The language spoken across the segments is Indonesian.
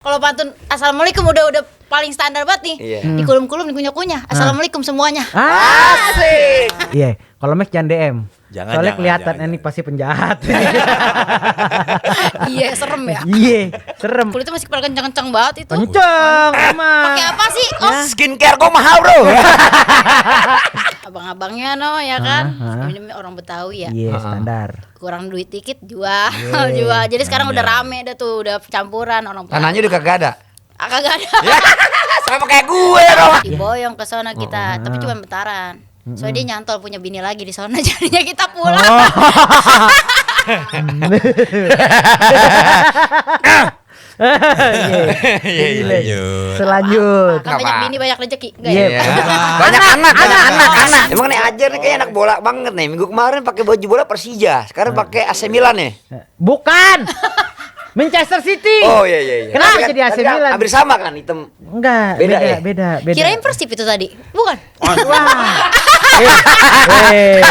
Kalau pantun assalamualaikum udah paling standar banget nih. Iya. Dikulum-kulum, dikunyah-kunyah. Assalamualaikum semuanya. Asik. Iya, kalau Max jangan DM. Soalnya kelihatan jangan. ini pasti penjahat. Iya, serem ya. Iya, serem. Kulitnya masih pada kencang-kencang banget itu. Kenceng emang. Pakai apa sih? Oh, Skincare kok mahal, Bro. abang-abangnya no ya kan. Ini orang Betawi ya. Iya, standar. Kurang duit dikit jual, jual. Jadi sekarang udah rame dah tuh, udah campuran orang Betawi. Tanahnya udah kagak ada. Kagak ada. Sama kayak gue, Bro. Diboyong ke sana kita, tapi cuma bentaran. Soalnya dia nyantol punya bini lagi di sana, jadinya kita pulang. Iya. Selanjut. Kan banyak bini banyak rezeki. Enggak Iya. ya? Banyak anak. Emang nih ajar nih kayak anak bola banget nih. Minggu kemarin pakai baju bola Persija, sekarang pakai AC Milan nih. Bukan. Manchester City. Oh iya. Kenapa Kan- jadi AC kan Milan? hampir sama kan hitam. Enggak, Beda ya? beda. Kirain Persib itu tadi. Bukan. Wah. Eh.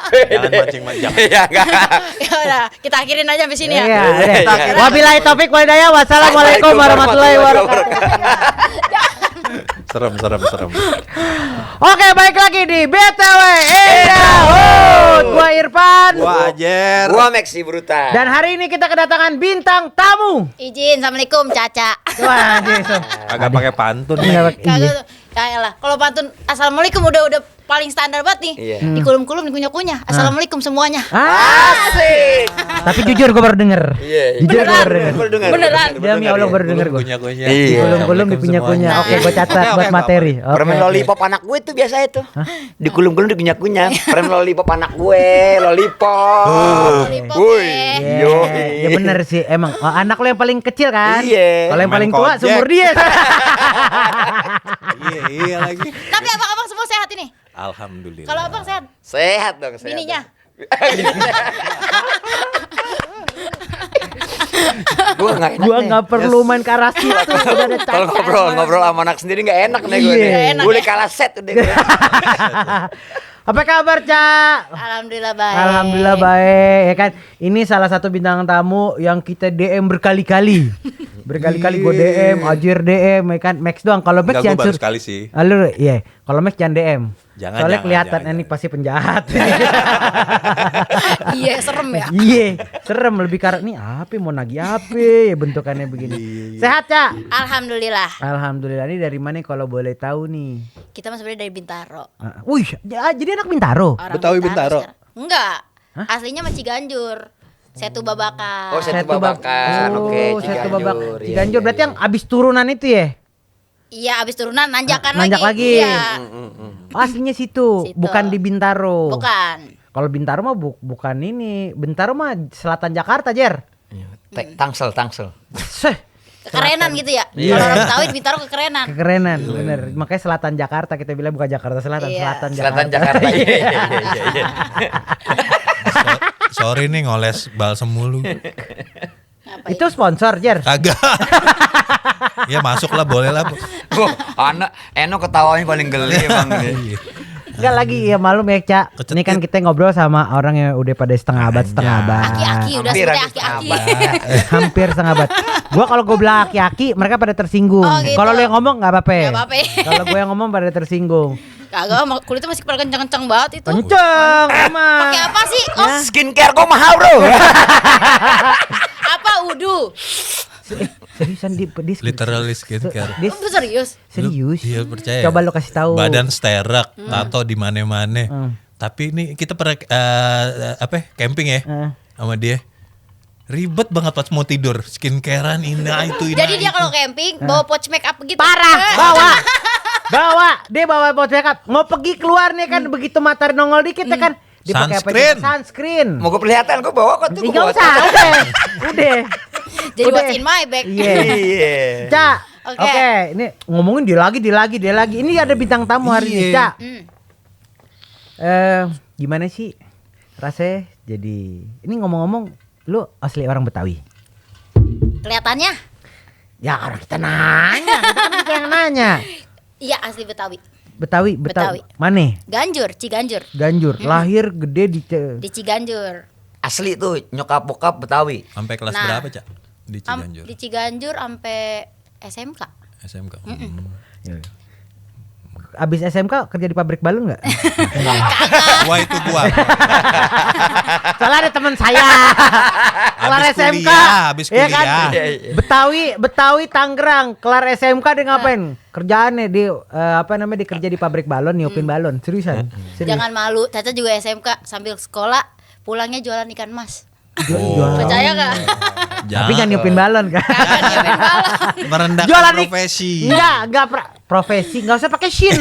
Jangan mancing-mancing. Iya enggak. Ya udah, kita akhirin aja sampai sini ya. Iya, Kita deh. kira- Wabillahi taufik wal hidayah. Wassalamualaikum warahmatullahi wabarakatuh. Serem. Oke, balik lagi di BTW Indah. Gua Irfan. Gua Ajer. Gua Maxi Bruta. Dan hari ini kita kedatangan bintang tamu. Izin, assalamualaikum Caca. Wah, dia so. Agak pakai pantun. Iya. Kagak tuh. Ya lah, kalau pantun assalamualaikum udah paling standar banget nih. Iya. Dikulum-kulum, dikunyah-kunyah. Assalamualaikum semuanya. Asik. Tapi jujur gue baru denger. Iya. Jujur gue Beneran? baru denger. Beneran. Demi Allah baru denger gue. Kunyah-kunyah. Iya. Kulum-kulum dikunyah-kunyah. Oke, gue catat buat materi. Oke, Permen oke. lollipop anak gue itu biasa itu. Dikulum-kulum dikunyah-kunyah. Permen lollipop anak gue, lollipop. Lollipop, Woi. Iya, Yo. ya bener sih emang. Oh, anak lo yang paling kecil kan? Iya. Kalau yang paling Main tua kojek. seumur dia. Iya lagi. Tapi abang-abang semua sehat ini. Alhamdulillah. Kalau abang sehat, Sehat dong, sehat. bininya. Gue nggak enak. Gua nih. nggak perlu main ke arah situ. Udah ada Kalau Caca. ngobrol sama anak sendiri nggak enak nih gue Iya. nih. Enak Gue ya? udah kalah set udah gue. Apa kabar, Ca? Alhamdulillah baik. Alhamdulillah baik, ya kan. Ini salah satu bintang tamu yang kita DM berkali-kali. Berkali-kali gue DM, Ajir DM, ya kan. Max doang. Kalau Max Enggak, gua jangan baru sekali sih. Halo, iya. Kalau Max jangan DM. Soalnya kelihatan jangan. ini pasti penjahat. Iya, serem ya. Iya, serem lebih karena nih apa mau nagih apa ya bentukannya begini. Sehat, Ca? Alhamdulillah. Alhamdulillah. Ini dari mana kalau boleh tahu nih? Kita mah sebenarnya dari Bintaro. Wih, jadi anak Bintaro. Orang Betawi Bintaro? sekarang. Enggak. Aslinya mah Ciganjur. Setu Babakan. Oh, Setu Babakan. Oke, Setu Ciganjur. Babakan. Iya, Ciganjur iya, berarti iya. yang abis turunan itu ya? Iya, abis turunan nanjakan Nanjak lagi. Iya. Oh, aslinya situ, Situ. bukan di Bintaro. Bukan. Kalau Bintaro mah bukan ini. Bintaro mah selatan Jakarta, Jer. Tangsel. Seh, Kekerenan gitu ya. Iya. Kalau orang Betawi Bintaro kekerenan. kekerenan, bener. Makanya selatan Jakarta kita bilang bukan Jakarta Selatan, Iya. selatan Selatan Jakarta. Jakarta. Iya. Sorry nih ngoles balsem mulu. Apa Itu sponsor, Jer. Kagak. Ya masuk lah, boleh lah. Oh, anak Eno ketawanya paling geli emang nih. Enggak lagi ya malum ya, Ca. Kecetit. Ini kan kita ngobrol sama orang yang udah pada setengah abad, setengah abad. Aki-aki udah Hampir seperti habis aki-aki. Hampir setengah abad. Gua kalau gue bilang aki-aki, mereka pada tersinggung. Oh, gitu. Kalau lu yang ngomong nggak apa-apa. Nggak apa-apa. Kalau gue yang ngomong pada tersinggung. Kagak, kulitnya masih pada kencang-kencang banget itu. Kenceng emang. Pakai apa sih? Oh, Skincare kok mahal, Bro. apa udu? Seriusan di Literally skincare. Dis, Lu serius? serius. Iya percaya. Coba lu kasih tahu. Badan sterak, tato di mana-mana. Tapi ini kita pernah camping ya sama dia. Ribet banget pas mau tidur, skincarean ini itu. Jadi dia kalau camping bawa pouch make up gitu. Parah, dia bawa pouch makeup. Mau pergi keluar nih kan begitu matahari nongol dikit ya kan. Dipakai apa? Sunscreen. Sunscreen. Mau gue kelihatan gue bawa kok tuh. Enggak usah, udah. Jadi Udah. what's in my bag. Iya. Iya. Ca, Oke. oke, ini ngomongin dia lagi. Ini ada bintang tamu hari ini, Ca. Gimana sih rasanya jadi ini ngomong-ngomong lu asli orang Betawi? Kelihatannya? Ya orang kita nanya, kita yang nanya. Iya asli Betawi. Betawi. Mana? Ganjur, Ciganjur. Ganjur, lahir gede di Di Ciganjur. Asli tuh nyokap bokap Betawi. Sampai kelas Nah. berapa, Cak? Di Ciganjur. Di Ciganjur sampai SMK. SMK. Iya. Abis SMK kerja di pabrik balon nggak? Wah itu gua. Soalnya ada teman saya kelar Abis SMK, kuliah, abis ya kan? kuliah. Betawi Tangerang, kelar SMK dia ngapain? Kerjaannya di dia kerja di pabrik balon, niupin balon, seriusan. Serius. Jangan malu, Caca juga SMK sambil sekolah pulangnya jualan ikan mas. Jualan. Percaya nggak? Tapi jangan niupin balon kan? Jangan nyiapin balon. Merendahkan Jualan profesi. Enggak profesi, enggak usah pakai shin.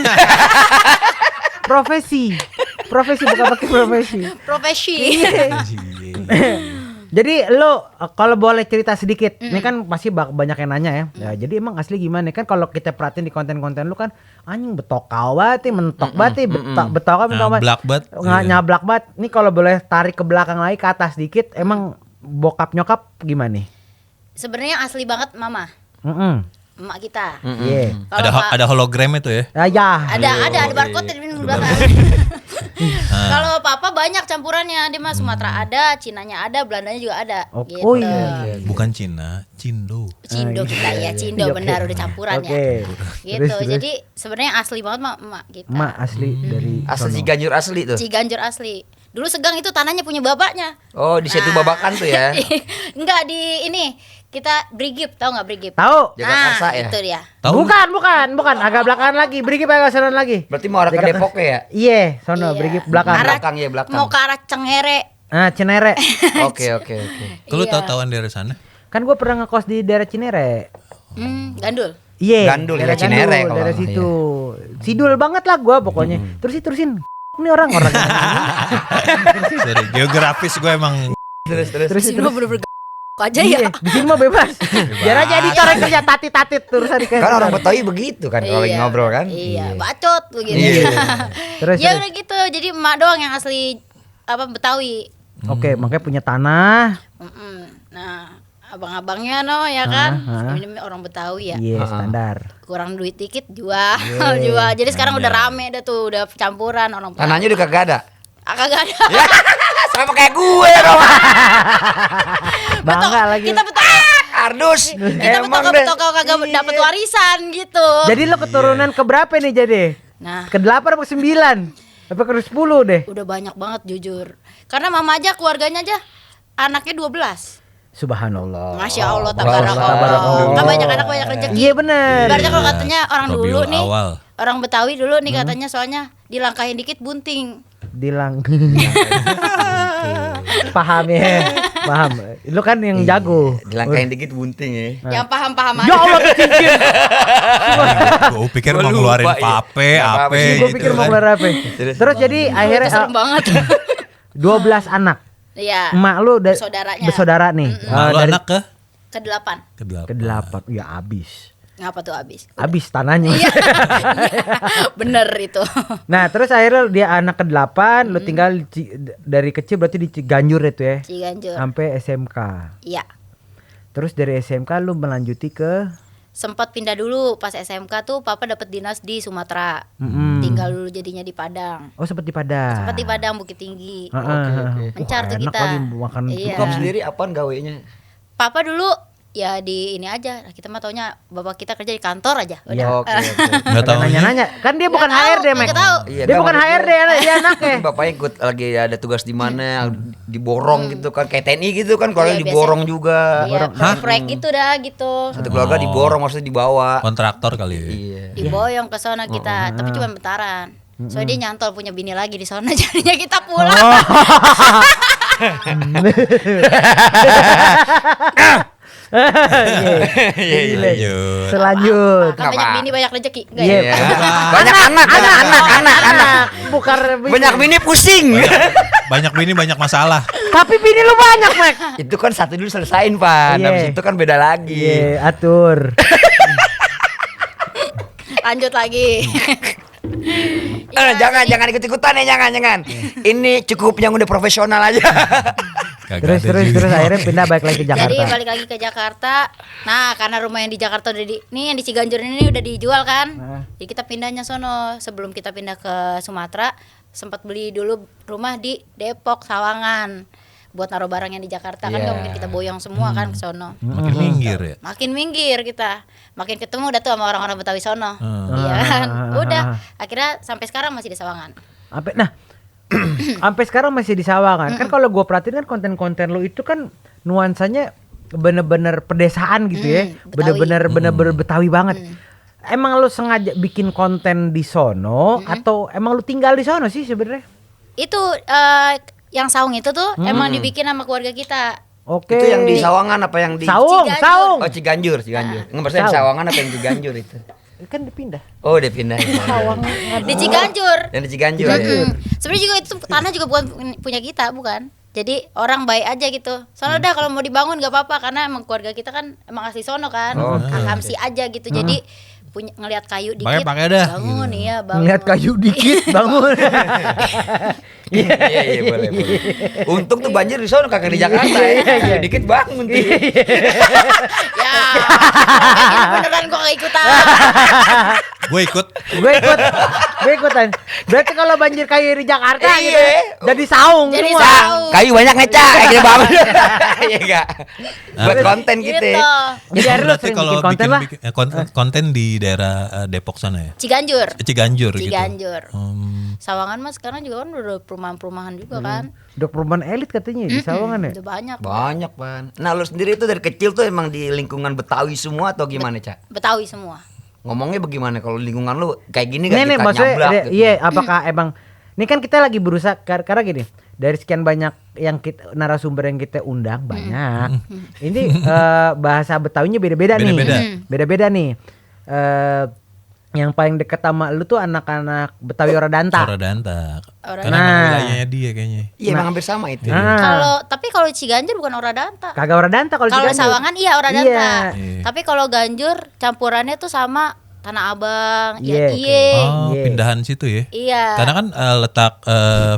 Profesi bukan pakai profesi. Profesi. Jadi lo kalau boleh cerita sedikit, ini kan pasti banyak yang nanya ya. Ya jadi emang asli gimana kan kalau kita perhatiin di konten-konten lu kan anjing betokau banget, mentok banget, betokau mentok banget. Nyablak banget. Nyablak banget. Nih kalau boleh tarik ke belakang lagi ke atas sedikit, emang bokap nyokap gimana nih? Sebenarnya asli banget mama. Emak kita. Iya. Kalau Ada hologram itu ya. Ya. ada barcode di belakang. Kalau papa banyak campurannya, dia mah Sumatera ada, Cinanya ada, Belandanya juga ada. Gitu. Oh iya. Bukan Cina, Cindo. Cindo kita ya, Cindo Oke. benar udah campurannya. Oke. Gitu. Terus. Jadi sebenarnya asli banget emak kita. Emak asli dari Asal sono. Ciganjur asli tuh. Ciganjur asli. Dulu Segang itu tanahnya punya bapaknya. Oh, di situ Nah. Babakan tuh ya. Enggak di ini. Kita Brigip, tahu enggak Brigip? Tahu? Jakarta ya? Itu dia. Tahu? Bukan, agak belakangan lagi. Brigip agak sono lagi. Berarti mau arah ke Depok ya? Iya, sono Iya. Brigip belakang. Belakang ya, belakang. Mau ke arah Cenghere. Ah, Cinere. Oke. Lu Iya. tahu-tahuan dari sana? Kan gue pernah ngekos di daerah Cinere. Gandul. Iya. Gandul, daerah ya, Cinere kalau daerah nggak situ. Sidul banget lah gue pokoknya. Terusin. Ini orang-orang. Sorry, geografis gue emang Terusin. Sini mah bener-bener aja ya. Iya, di sini mah bebas. Biar aja editor yang kerja tatit-tatit terus dikayak. Kan orang Betawi begitu kan kalau lagi ngobrol kan. Iya, bacot begitu. Iya. Terus. Ya udah gitu. Jadi emak doang yang asli Betawi. Oke, makanya punya tanah. Nah, abang-abangnya ya kan. Ah. Ini orang Betawi ya. Iya, standar. Kurang duit dikit jual. Jual. Jadi sekarang udah rame dah tuh, udah campuran orang Betawi. Tanahnya udah kagak ada. Kagak ada. Ya, sama kayak gue dong. Bangga lagi. Kita Kardus. kita Emang deh. betok kagak dapat warisan gitu. Jadi lo keturunan ke berapa nih jadi? Nah, Ke 8 apa ke 9? Apa ke 10 deh? udah banyak banget jujur. Karena mama aja keluarganya aja anaknya 12. Subhanallah. Masya Allah, tabarakallah. tabarakallah. Kan banyak anak banyak rezeki. Iya bener. Ibaratnya kalau katanya orang dulu Rabiul nih, Awal. orang Betawi dulu nih katanya soalnya dilangkahin dikit bunting. Dilang. Paham ya. Paham. Lu kan yang jago. Dilangkain dikit bunting ya. Yang paham-paham Ya aja. Allah kecincin. Gue pikir Gua mau lupa, ngeluarin iya. pape, Nggak apa-apa ape sih, Gue gitu pikir mau kan. keluar apa. Terus jadi akhirnya Serem banget. 12 anak. Iya. Emak lu Saudaranya. bersaudara nih. Nah, lu Dari anak ke? Ke-8. ke-8. Ya abis. Ngapa tuh habis? Abis tanahnya. Iya. Bener itu. Nah terus akhirnya dia anak ke-8. Lu tinggal dari kecil berarti di Ciganjur itu ya. Ciganjur. Sampai SMK. Iya. Terus dari SMK lu melanjuti ke Sempat pindah dulu pas SMK tuh papa dapat dinas di Sumatera. Tinggal dulu jadinya di Padang. Oh sempet di Padang. Sempat di Padang Bukit Tinggi. Oke. Mencar tuh Enak kita. lagi makan Iya. Bokap sendiri apaan gawenya? Papa dulu ya di ini aja. Kita mah taunya bapak kita kerja di kantor aja. Udah. Iya. Oke. Nggak tahu. nanya-nanya. Kan dia bukan Nggak tahu, HRD, Mek. nggak tahu. Iya, Dia kan bukan maksud HRD, dia anaknya. Bapaknya ikut lagi ada tugas di mana, diborong gitu kan, kayak TNI gitu kan, kalau Iya, diborong juga. Iya, proyek itu dah gitu. Satu keluarga diborong, maksudnya dibawa. Kontraktor kali ya. Iya. Diboyong ke sana kita, tapi cuma bentaran. Soalnya dia nyantol punya bini lagi di sana, jadinya kita pulang. Iya. Lanjut. Selanjut. Kan banyak bini banyak rezeki. Enggak Iya. ya? Banyak anak. Bukan Banyak bini pusing. Banyak bini banyak masalah. Tapi bini lu banyak, Mek. Itu kan satu dulu selesain, Pak. Iya. Habis itu kan beda lagi. Iya, atur. Lanjut lagi. Jangan ikut-ikutan ya, jangan. Ini cukup yang udah profesional aja. Kagak ada Terus juga. akhirnya pindah balik lagi ke Jakarta. Jadi balik lagi ke Jakarta. Nah, karena rumah yang di Jakarta udah nih yang di Ciganjur ini udah dijual kan. Jadi kita pindahnya sono. Sebelum kita pindah ke Sumatera, sempat beli dulu rumah di Depok Sawangan. buat naruh barang yang di Jakarta kan Iya. nggak mungkin kita boyong semua kan ke sono. Makin minggir ya. Makin minggir kita, makin ketemu udah tuh sama orang-orang Betawi sono. Iya kan, udah akhirnya sampai sekarang masih di Sawangan. Sampai sekarang masih di Sawangan. Kan kalau gua perhatiin kan konten-konten lu itu kan nuansanya bener-bener pedesaan gitu ya. Betawi. Bener-bener Betawi banget. Emang lu sengaja bikin konten di sono atau emang lu tinggal di sono sih sebenarnya? Itu yang saung itu tuh emang dibikin sama keluarga kita. Oke. Itu yang di Sawangan apa yang di Saung, Ciganjur. Saung. Oh Ciganjur. Nggak maksudnya di Saung. Sawangan apa yang Ciganjur itu? Kan dipindah. Oh udah pindah. Di Ciganjur. Yang di Ciganjur. Ya? Sebenarnya juga itu tanah juga bukan punya kita, bukan. Jadi orang baik aja gitu. Soalnya udah kalau mau dibangun gak apa-apa karena emang keluarga kita kan emang asli sono kan. Akamsi aja gitu. Jadi punya ngelihat kayu dikit Pakai dah, bangun gitu. iya bangun. Ngeliat kayu dikit bangun. Iya boleh. Untung tuh banjir di sana kagak di Jakarta ya. Dikit bangun tuh. Ya. Beneran kok gak ikutan. Gue ikut. Gue ikutan. Berarti kalau banjir kayu di Jakarta Iya. gitu, jadi saung Jadi semua. saung. Kayu banyak ngecak kayak banget. Iya enggak. Buat konten Gitu. gitu. Jadi hari lu Berarti sering kalau bikin konten lah. konten di daerah Depok sana ya. Ciganjur. Ciganjur gitu. Ciganjur. Hmm. Sawangan mas sekarang juga kan udah perumahan-perumahan juga kan. Udah perubahan elit katanya di Sawangan ya. Udah banyak. Banyak, Pan. Nah, lu sendiri tuh dari kecil tuh emang di lingkungan Betawi semua atau gimana, Cak? Betawi semua. Ngomongnya bagaimana kalau lingkungan lu kayak gini gak Nih kita maksudnya nyablak gitu? iya apakah emang ini kan kita lagi berusaha karena gini dari sekian banyak yang kita narasumber yang kita undang banyak ini bahasa Betawinya beda-beda nih Beda-beda. beda-beda nih yang paling dekat sama lu tuh anak-anak Betawi Oradanta. Oradanta. Oradanta. Karena emang Nah. wilayahnya dia kayaknya. Iya, emang hampir sama itu. Nah, Kalau Ciganjur bukan Oradanta. kagak Oradanta kalau Kalau Ciganjur. Sawangan iya Oradanta. Iya. Tapi kalau Ganjur campurannya tuh sama Tanah Abang, Iya, Iye. Oh, Iya. pindahan situ ya. Iya. Karena kan letak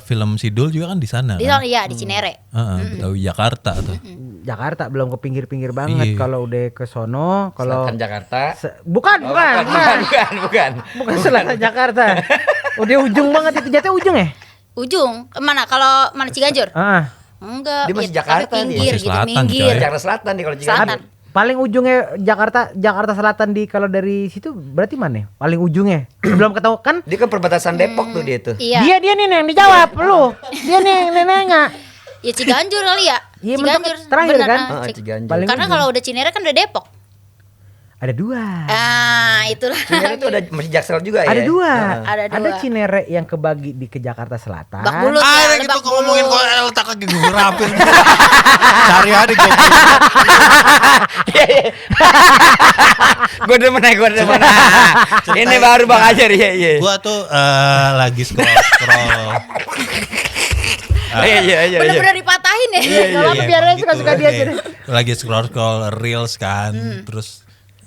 film Sidul juga kan di sana Di kan. sana iya di Cinere. Betawi Jakarta tuh. Jakarta belum ke pinggir-pinggir banget. Iya. Kalau udah ke sono, kalau Selatan Jakarta. bukan. Bukan selatan Jakarta. Udah ujung banget itu jatuh ujung ya? Ujung mana? Kalau mana Ciganjur? Ah, Enggak. Dia masih ya, Jakarta tapi dia. pinggir Masih gitu, selatan, minggir. coy. Jakarta Selatan nih kalau Ciganjur. Selatan. paling ujungnya Jakarta Selatan di kalau dari situ berarti mana? Paling ujungnya. Belum ketemu kan? Dia kan perbatasan Depok tuh dia tuh. Iya. Dia nih yang dijawab lu. Dia nih yang nanya. Ya Ciganjur kali ya. Iya, Ciganjur mentok terakhir bener, kan? Ah, Cik- Ciganjur. Paling Karena ujung. kalau udah Cinere kan udah Depok. Ada dua. Ah, itulah. Cinere itu ada masih Jaksel juga ya. Ada dua. Ah. Ada dua. Cinere yang kebagi ke Jakarta Selatan. Bak Bulut Ah, ya, gitu Lebak kok ngomongin Bulus. kok letak lagi gue rapin. Cari aja gue. Gue demen. Ini baru Bang Ajar iya. Gua tuh lagi scroll. Iya. Bener-bener dipatahin ya. Nggak apa-apa, biar aja suka-suka dia aja deh. Lagi scroll reels kan, terus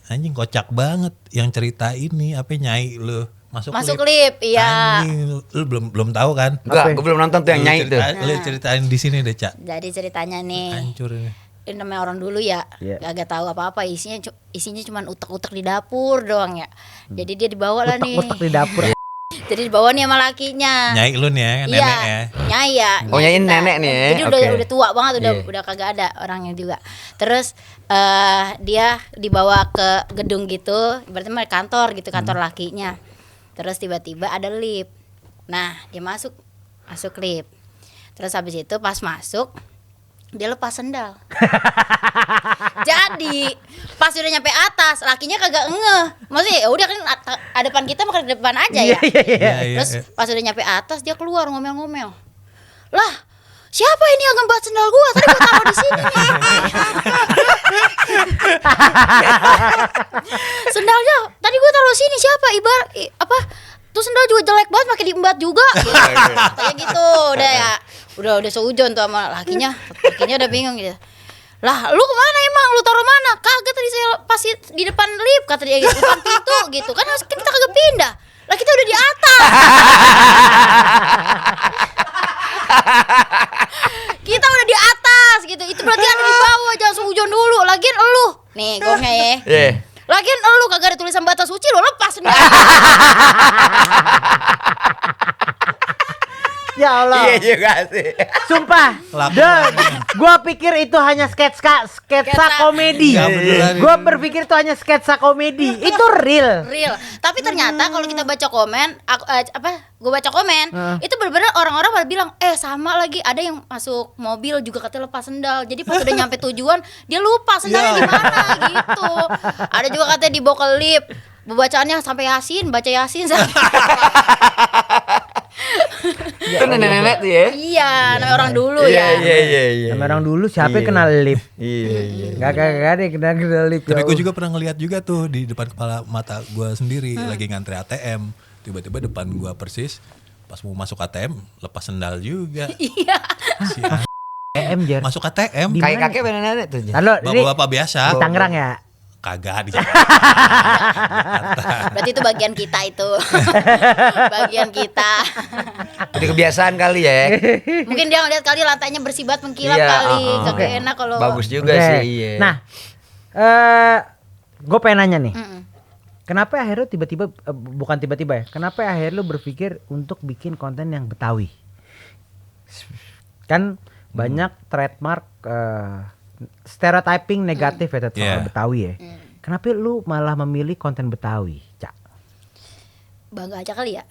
anjing kocak banget yang cerita ini apa Nyai lu Masuk klip, iya. Anjing, lu belum tahu kan? Enggak, gue belum nonton tuh yang Lu Nyai tuh. Lu ceritain di sini deh, Cak. Jadi ceritanya nih, Hancur ini. ini namanya orang dulu ya, Iya. gak tahu apa-apa, isinya cuman utek-utek di dapur doang ya. Jadi dia dibawa lah nih. Utek di dapur. Jadi dibawa nih sama lakinya. Nyai lu nih ya, nenek ya. Iya, Nyai ya. Oh, Nyai kita. nenek nih ya, Jadi oke. udah tua banget, Iya. udah kagak ada orangnya juga. Terus dia dibawa ke gedung gitu, berarti mah kantor gitu, kantor lakinya. Terus tiba-tiba ada lift. Nah, dia masuk lift. Terus habis itu pas masuk dia lepas sendal. Jadi pas udah nyampe atas, lakinya kagak ngeh. Maksudnya ya udah kan depan kita makan ke depan aja ya. Iya, Terus pas udah nyampe atas dia keluar ngomel-ngomel. Lah, siapa ini yang ngembat sendal gua? Tadi gua taruh di sini nih. Sendalnya tadi gua taruh sini siapa? Apa? Tuh sendal juga jelek banget pakai diembat juga. Gitu. Kayak gitu udah ya. Udah seujon tuh sama lakinya. Lakinya udah bingung gitu. Lah, lu kemana emang? Lu taruh mana? Kagak tadi saya pas di depan lift kata dia gitu, depan pintu gitu. Kan kita kagak pindah. Lah kita udah di atas. Kita udah di atas gitu. Itu berarti ada di bawah, jangan seujon dulu. Lagian elu. Nih, gongnya ya. Iya. Lagian elu kagak ada tulisan batas suci lo lepas sendiri. Ya Allah. Iya juga sih. Sumpah, gua pikir itu hanya sketsa komedi. Ya, beneran. Gua berpikir itu hanya sketsa komedi. Itu real. Real. Tapi ternyata kalau kita baca komen, gue baca komen, itu benar-benar orang-orang pada bilang, sama lagi ada yang masuk mobil juga katanya lepas sendal. Jadi pas udah nyampe tujuan, dia lupa sendalnya gimana gitu. Ada juga katanya dibawa ke lift, bacaannya sampai Yasin, baca Yasin sampai Itu nenek-nenek tuh ya. Iya, namanya orang dulu ya. Iya. Sama orang dulu siapa yang kenal lift? Iya. Gak ada yang kenal lift. Tapi gue juga pernah ngeliat juga tuh di depan kepala mata gue sendiri lagi ngantri ATM. Tiba-tiba depan gue persis pas mau masuk ATM lepas sendal juga. Iya. Si EM Jer. masuk ATM. Di- Kayak mana? kakek nenek tuh. Halo, ini Bapak-bapak biasa. di Tangerang ya? Kagak di Berarti itu bagian kita itu. Bagian kita. Udah kebiasaan kali ya. Mungkin dia ngeliat kali lantainya bersih banget mengkilap Iya, kali. Kagak Oke. enak kalau Bagus juga Oke. sih. Iya. Nah, gue pengen nanya nih. Mm-mm. Kenapa akhirnya tiba-tiba, bukan tiba-tiba ya, kenapa akhirnya lu berpikir untuk bikin konten yang Betawi? Kan banyak trademark stereotyping negatif ya soal Yeah. Betawi ya. Kenapa lu malah memilih konten Betawi, Cak? bangga aja kali ya.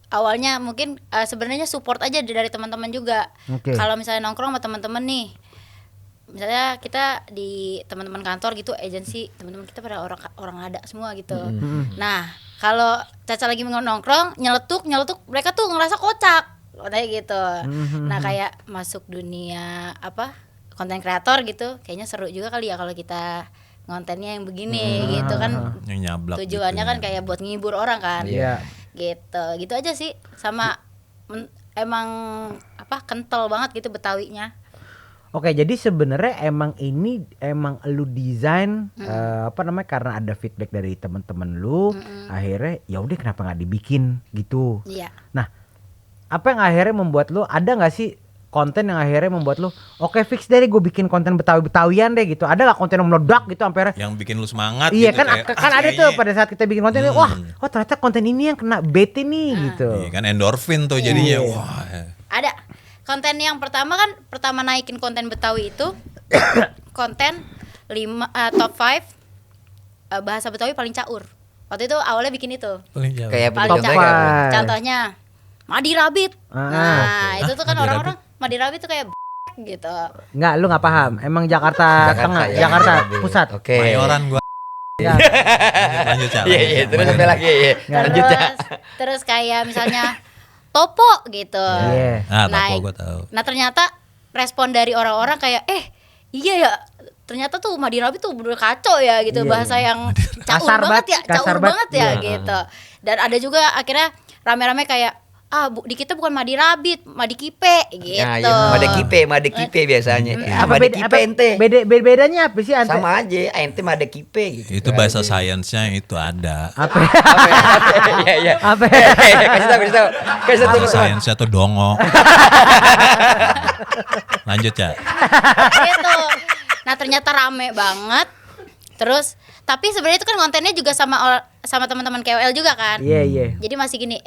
Awalnya mungkin sebenarnya support aja dari teman-teman juga. Oke. Kalau misalnya nongkrong sama teman-teman nih, misalnya kita di teman-teman kantor gitu, agensi, teman-teman kita pada orang ada semua gitu. Nah, kalau Caca lagi nongkrong, nyeletuk, mereka tuh ngerasa kocak, katanya gitu. Nah, kayak masuk dunia konten kreator gitu, kayaknya seru juga kali ya kalau kita ngontennya yang begini gitu kan. Yang nyablak Tujuannya gitu kan ya. kayak buat ngibur orang kan. Iya. Gitu aja sih. Sama emang kental banget gitu Betawinya. Oke, jadi sebenarnya emang ini emang lu desain karena ada feedback dari teman-teman lu, akhirnya ya udah kenapa nggak dibikin gitu. Iya. Nah, apa yang akhirnya membuat lu, ada nggak sih konten yang akhirnya membuat lu oke fix deh gue bikin konten Betawian deh gitu? Ada nggak konten yang meledak gitu sampai Yang bikin lu semangat iya gitu, kan kayak, kan ada tuh kayaknya- pada saat kita bikin konten wah ternyata konten ini yang kena bete nih gitu. Iya kan endorfin tuh jadinya. Wah. Ada konten yang pertama naikin konten Betawi itu konten top 5 bahasa Betawi paling caur. Waktu itu awalnya bikin itu. Paling jauh. Kayak Paling contohnya caur. kayak Contohnya Madi Rabit. Nah, itu tuh kan Madi orang-orang Madi Rabit tuh kayak gitu. Nggak, lu nggak paham. Emang Jakarta Tengah, ya. Jakarta Pusat. Oke. Mayoran gua. Nggak. Lanjut Cak. Iya, terus apa lagi? Iya. Lanjut ya. Terus kayak misalnya Topo gitu. Iya. Nah, Topo gua tahu. Nah ternyata respon dari orang-orang kayak iya ya, ternyata tuh Madi Rabit tuh bener kacau ya gitu, Iya, bahasa yang caur Kasar banget ya, kasar caur banget ya iya. gitu. Dan ada juga akhirnya rame-rame kayak di kita bukan Madi Rabit, Madi Kipe gitu. Nah, ya, made kipe biasanya. Apa Made beda kipe ente. bedanya apa sih ante? Sama aja, ente made kipe gitu. Itu bahasa sainsnya itu ada. Apa? Iya. Apa? Kasih tahu. Kasih tahu Bahasa teman-teman. sainsnya tuh dongo. Lanjut Cak. Gitu. Nah ternyata rame banget. Terus tapi sebenarnya itu kan kontennya juga sama teman-teman KOL juga kan. Iya. Jadi masih gini,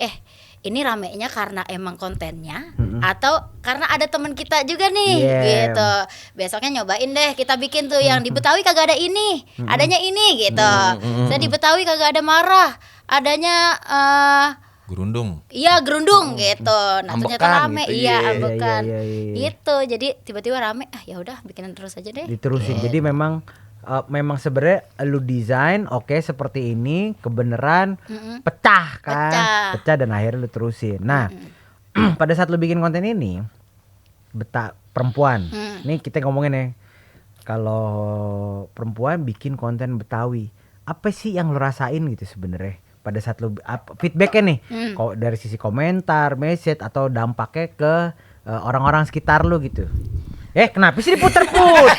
ini ramenya karena emang kontennya atau karena ada teman kita juga nih gitu. Besoknya nyobain deh kita bikin tuh yang di Betawi kagak ada ini, adanya ini gitu. Saya di Betawi kagak ada marah, adanya Gerundung. iya gerundung gitu. Nah ternyata Ambekan rame, gitu, iya iya. ambekan Iya. gitu. Jadi tiba-tiba rame, ya udah bikinin terus aja deh. Diterusin. Jadi memang sebenarnya lu desain oke seperti ini kebenaran pecah kan, pecah dan akhirnya lu terusin. Nah, pada saat lu bikin konten ini perempuan, nih kita ngomongin ya, kalau perempuan bikin konten Betawi, apa sih yang lu rasain gitu sebenarnya? Pada saat lu feedbacknya nih, kok dari sisi komentar, message atau dampaknya ke orang-orang sekitar lu gitu. Kenapa sih diputer-puter?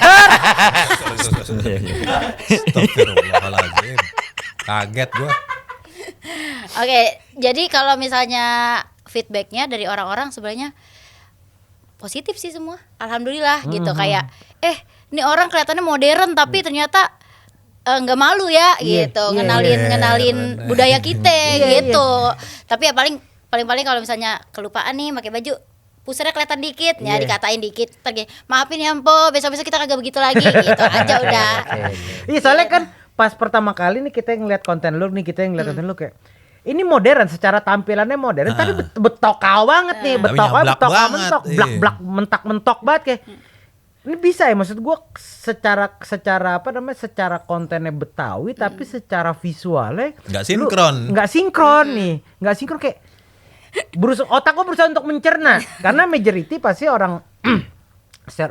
Astagfirullahaladzim. Kaget gua. Oke, jadi kalau misalnya feedbacknya dari orang-orang sebenarnya positif sih semua, alhamdulillah gitu. Kayak ini orang kelihatannya modern tapi ternyata nggak malu ya gitu, ngenalin budaya kita gitu. Tapi ya paling kalau misalnya kelupaan nih pakai baju Pusernya kelihatan dikit, ya dikatain dikit, terus maafin ya Empo, besok-besok kita kagak begitu lagi, gitu aja udah. Iya soalnya kan pas pertama kali nih kita ngeliat konten lu nih, kita ngeliat konten lu kayak ini modern, secara tampilannya modern, tapi betokal banget nih, Tapi betokal nyablak betokal banget, mentok, iya. blak-blak mentak-mentok banget kayak. Ini bisa ya, maksud gua secara apa namanya, secara kontennya Betawi tapi secara visualnya Nggak sinkron. nggak sinkron nih, nggak sinkron kayak otak gua berusaha untuk mencerna karena majority pasti orang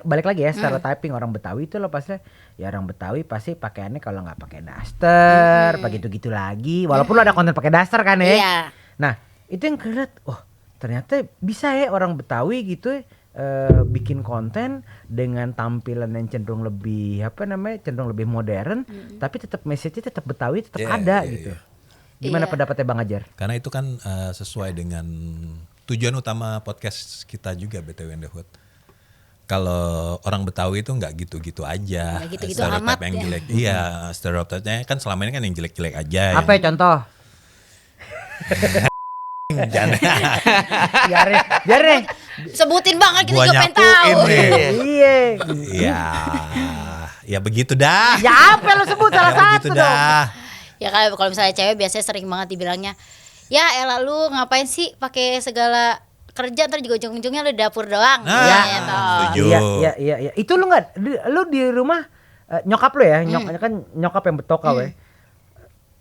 balik lagi ya stereotyping orang Betawi itu loh pasti ya, orang Betawi pasti pakaiannya kalau nggak pakai daster pakai gitu lagi, walaupun lo ada konten pakai daster kan ya. Iya. Nah itu yang keliat, oh ternyata bisa ya orang Betawi gitu bikin konten dengan tampilan yang cenderung lebih apa namanya, cenderung lebih modern, tapi tetap message-nya tetap Betawi, tetap ada gitu. Gimana pendapatnya Bang Ajar? Karena itu kan sesuai dengan tujuan utama podcast kita juga, BTW in the Hood. Kalau orang Betawi itu nggak gitu-gitu aja. Nggak gitu-gitu Stereotype amat yang ya. jelek. Iya, stereotipnya kan selama ini kan yang jelek-jelek aja. Apa ya contoh? Jangan. Biarin. Sebutin banget, kita Gua juga pengen nyapuin tahu. nih. Iya. Ya begitu dah. Ya apa lo sebut salah Begitu satu dong. dah. Ya kalau misalnya cewek biasanya sering banget dibilangnya, ya elah lu ngapain sih pakai segala kerja ntar juga ujung-ujungnya lu di dapur doang. Nah, Gitu. setuju. Iya. Itu lu nggak, lu di rumah nyokap lu ya, kan nyokap yang betokal ya.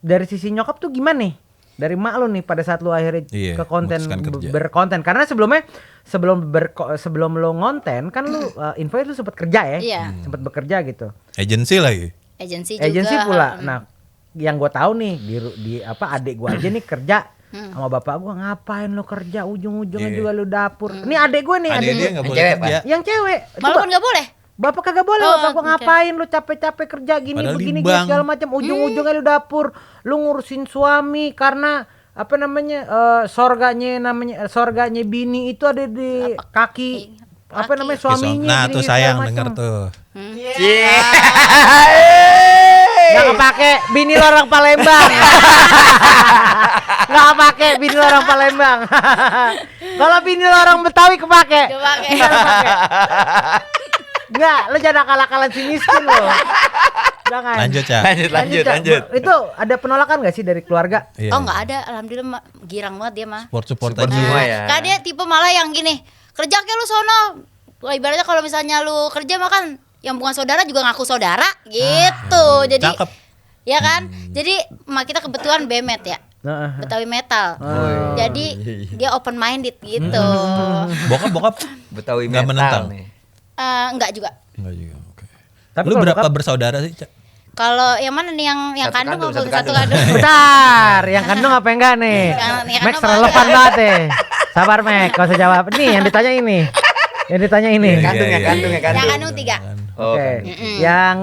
Dari sisi nyokap tuh gimana nih? Dari mak lu nih pada saat lu akhirnya ke konten memutuskan kerja. berkonten, karena sebelum lu ngonten kan lu info lu sempat kerja ya, Iya. sempat bekerja gitu. Agensi lagi. Agensi juga. Agensi pula. Nah, yang gue tahu nih di apa adik gue aja nih kerja sama bapak gue, ngapain lo kerja ujung-ujungnya juga lu dapur. Ini adik gue nih, Adik dia nggak boleh Cewek, kerja. yang cewek. Malah Coba, pun nggak boleh. bapak kagak boleh, Oh, bapak gue oke. ngapain lu capek-capek kerja gini Padahal begini limbang. segala macam, ujung-ujungnya lu dapur, lu ngurusin suami karena apa namanya sorganya bini itu ada di kaki apa namanya suaminya. Nah gini, tuh segala sayang macam. denger tuh. Nggak kepake bini lo orang Palembang. Nggak kepake bini lo orang Palembang. Kalau bini lo orang Betawi kepake. Kepake. Nggak kepake. Nggak, lo jangan akal-akalan si miskin lo. Jangan. Lanjut ya. Lanjut. Itu ada penolakan nggak sih dari keluarga? Iya. Oh nggak ada, alhamdulillah girang banget dia mah. Support Support aja. semua ya. Karena dia tipe malah yang gini, kerja ke lu sono. Wah, ibaratnya kalau misalnya lu kerja makan yang bukan saudara juga ngaku saudara gitu. Jadi Cakep. ya kan? Jadi emak kita kebetulan bemet ya. Nah, Betawi metal. Jadi dia open minded gitu. Bokap Betawi nggak metal menentang. nih. Enggak juga. Enggak juga. Oke. Tapi Lu kalau berapa bokap- bersaudara sih, Cak? Kalau yang mana nih yang Satu kandung kandung, apa satu satu kandung. kandung? Bentar, yang kandung apa enggak nih? Yang Max kandung relevan apa? banget ya. Sabar Max, kau usah jawab. Nih yang ditanya ini. Yang ditanya ini. Iya, Kandung ya, iya, kandung ya, iya. Yang kandung. kandung 3. Oh, Oke. kandung. Yang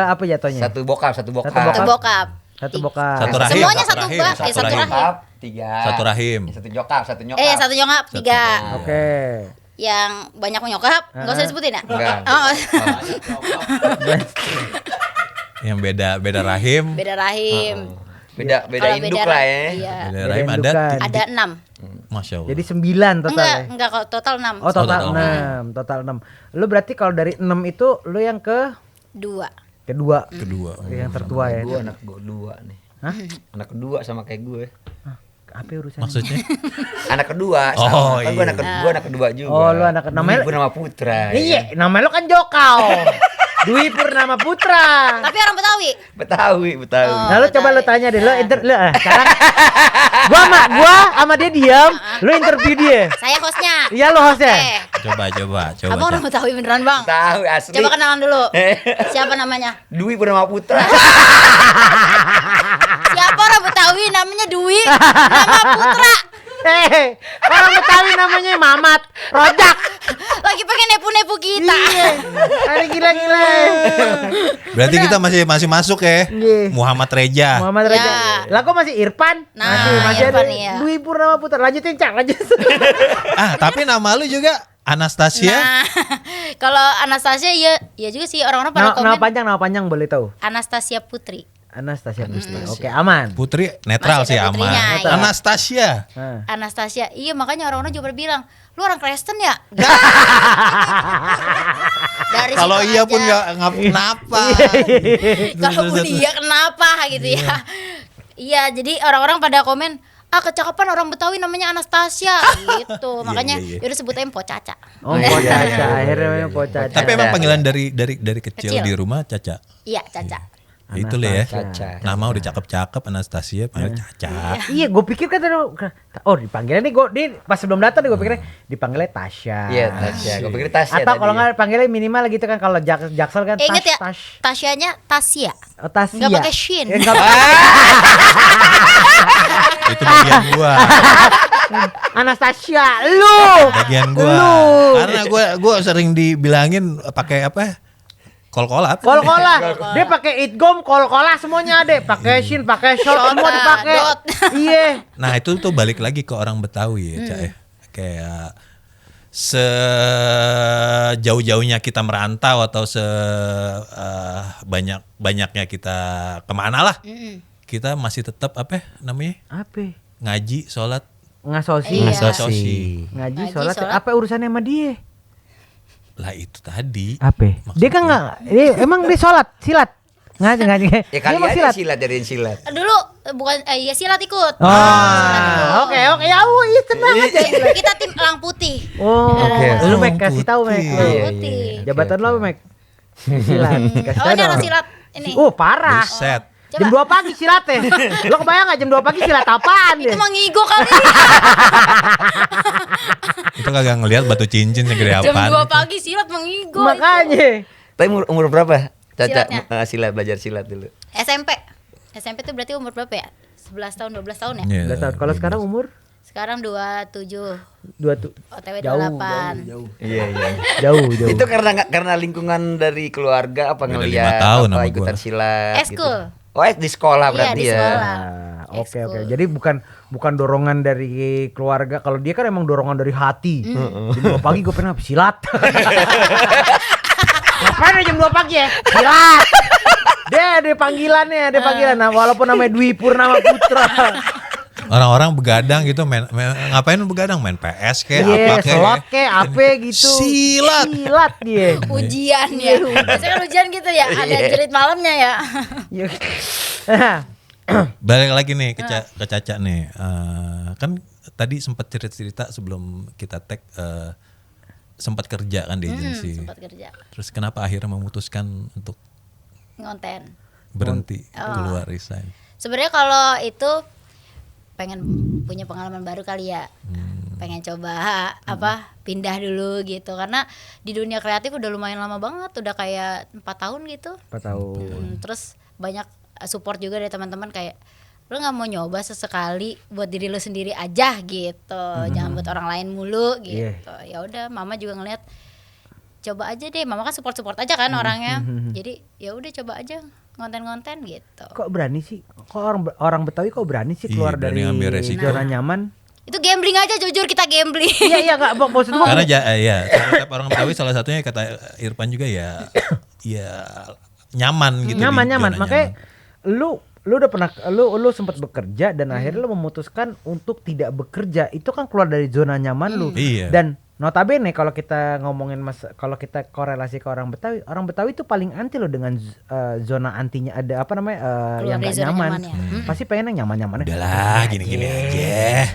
apa jatuhnya? Satu bokap. Satu Satu bokap. bokap. Satu bokap. Satu rahim. Semuanya satu satu rahim, bak, satu satu rahim. rahim. Bokap 3. Satu rahim. Satu nyokap, satu nyokap. Satu nyokap 3. Oke. Yang banyak nyokap, enggak usah disebutin ya? Enggak. Oh, Yang beda rahim. beda rahim. Beda Kalau induk lah ya. Iya. Beda Beda rahim ada indukan. Ada 6. Masya Allah. Jadi 9 total ya. Enggak kalau total 6. Oh total total 6, total 6. Lu berarti kalau dari 6 itu lu yang 2. kedua. Kedua. Yang tertua ya. Gue anak gue 2 nih. Hah? Anak kedua sama kayak gue. Apa urusannya? Maksudnya? Anak kedua Oh, sama. Kan gue iya. anak kedua juga. Oh, lu anak namanya- Gue nama Putra. Iya, nama lu kan Jokau. Dwi Purnama Putra. Tapi orang Betawi. Betawi. Oh. Nah, lu coba lu tanya deh, lu sekarang gua sama dia diam, lu interview dia. Saya hostnya. Iya lu hostnya. Coba. Abang orang Cak. Betawi beneran, Bang. Tahu asli. Coba kenalan dulu. Siapa namanya? Dwi Purnama Putra. Siapa orang Betawi namanya Dwi? Nama Putra. Orang Betawi namanya Mamat Rojak. Lagi pengen nepu-nepu kita. Iya. Ada gila-gila. Berarti kita masih masuk ya. Iya. Muhammad Reja. Muhammad Rojak. Ya. Lah kok masih Irfan? Nah, masih Irfan, ada iya. Dwi Purnama Putra. Lanjutin Cak, lanjut. Tapi nama lu juga Anastasia. Nah, kalau Anastasia ya juga sih orang-orang pada Nama komen panjang boleh tahu. Anastasia Putri. Anastasia Putri. Oke, aman. Putri netral Masih sih ada aman. putrinya, iya. Anastasia. Nah. Anastasia, iya makanya orang-orang juga pada bilang, lu orang Kristen ya? Dari Kalau situ iya aja. pun nggak kenapa. Kalau pun iya kenapa gitu ya? Iya, jadi orang-orang pada komen, kecakapan orang Betawi namanya Anastasia gitu. Makanya iya. yaudah sebut aja Mpok Caca. Oh, Mpok Caca. Akhirnya namanya Mpok Caca. Tapi emang panggilan dari kecil Kecil. di rumah Caca. Iya, Caca. Ya, itu lah ya. Caca. Nama udah cakep-cakep, Anastasia panggil Caca. Iya, gue pikir kan dipanggilnya nih pas sebelum datang nih gue pikirnya dipanggilnya Tasya. Iya, Tasya. Gue pikir Tasya Atau tadi. kalau nggak panggilnya minimal gitu kan kalau Jaksel kan Ingat ya, Tash. Tasyanya Tasya. Oh, Tasya. Nggak pakai shin. Ya, nggak Itu bagian gua. Anastasia, lu. Bagian gua. Karena gua sering dibilangin pakai apa? Kol-kola apa? Kol-kola. Dia pakai idgom, kol-kola semuanya ada. Pakai shin, pakai short semua dipakai. dot. Iya. Nah, itu tuh balik lagi ke orang Betawi ya, Cak ya. Kayak sejauh-jauhnya kita merantau atau banyak-banyaknya kita kemana lah, kita masih tetap apa namanya, Apa? ngaji, sholat, Ngasosi. Iya. ngasosi. Ngaji, Ngaji, sholat. sholat. Apa urusannya sama dia? Lah itu tadi. Apa? Dia kan nggak, emang dia sholat, silat. Ngaji. Ya kali Dia mau aja silat jadiin silat. Dulu bukan ya silat ikut. Oh, oke. Ya, iya tenang aja. Kita tim Elang Putih. Oh, lu Mek Elang kasih tahu Mek. putih. Elang Iya, Putih. Jabatan lo apa Mek? Silat. Kasih Oh, tahu ini anak dong. silat ini. Parah. Buset. Jam 2 pagi silatnya. Lo kebayang gak jam 2 pagi silat apaan Itu dia? mah ngigo kali. Itu kagak ngelihat batu cincin yang gede Jam apaan. 2 pagi silat mengigo. Makanya. Tapi umur berapa? Caca Silatnya? silat, belajar silat dulu. SMP. SMP tuh berarti umur berapa ya? 11 tahun, 12 tahun ya? Iya. 12 tahun. Kalau sekarang umur Sekarang 27, 2 tuh. OTW Jauh, 28. Iya. Jauh. Itu karena lingkungan dari keluarga apa Beda ngeliat 5 tahun apa sama ikutan gua. silat Eskul. gitu. Oh, di sekolah Iya, berarti di ya. sekolah. Oke. Ekskul. Jadi bukan dorongan dari keluarga. Kalau dia kan emang dorongan dari hati. Jam 2 pagi gue pernah silat. Ngapain jam 2 pagi ya? Silat. Dia ada panggilannya, ada panggilan. Nah, walaupun namanya Dwi Purnama Putra. Orang-orang begadang gitu ngapain lu begadang, main PS kayak Iya, apa slot kayak apa gitu. Silat. Silat dia. Ujian ya. Biasanya kan ujian gitu ya, ada jerit malamnya ya. Iya. Balik lagi nih ke Caca nih. Kan tadi sempat cerita-cerita sebelum kita tag sempat kerja kan di agensi. Sempat kerja Terus kenapa akhirnya memutuskan untuk ngonten. berhenti keluar resign? Sebenarnya kalau itu pengen punya pengalaman baru kali ya. Pengen coba pindah dulu gitu karena di dunia kreatif udah lumayan lama banget, udah kayak 4 tahun gitu. 4 tahun. Terus banyak support juga dari teman-teman kayak lu nggak mau nyoba sesekali buat diri lu sendiri aja gitu, jangan buat orang lain mulu gitu. Ya udah, mama juga ngeliat coba aja deh, mama kan support aja kan orangnya, jadi ya udah coba aja ngonten gitu. Kok berani sih? Kok orang Betawi kok berani sih keluar Iya, berani dari ngambil resiko. zona nyaman? Itu gambling aja, jujur kita gambling. Iya enggak maksud gua. Karena ya setiap orang Betawi salah satunya kata Irfan juga ya nyaman gitu. Nyaman. di zona Makanya lu udah pernah lu sempat bekerja dan akhirnya lu memutuskan untuk tidak bekerja. Itu kan keluar dari zona nyaman lu. Iya. Dan notabene kalau kita ngomongin kalau kita korelasi ke orang Betawi itu paling anti lo dengan zona antinya ada apa namanya Keluar yang dari gak zona nyaman. nyaman ya. Pasti pengen yang nyaman-nyaman. Udahlah gini-gini aja.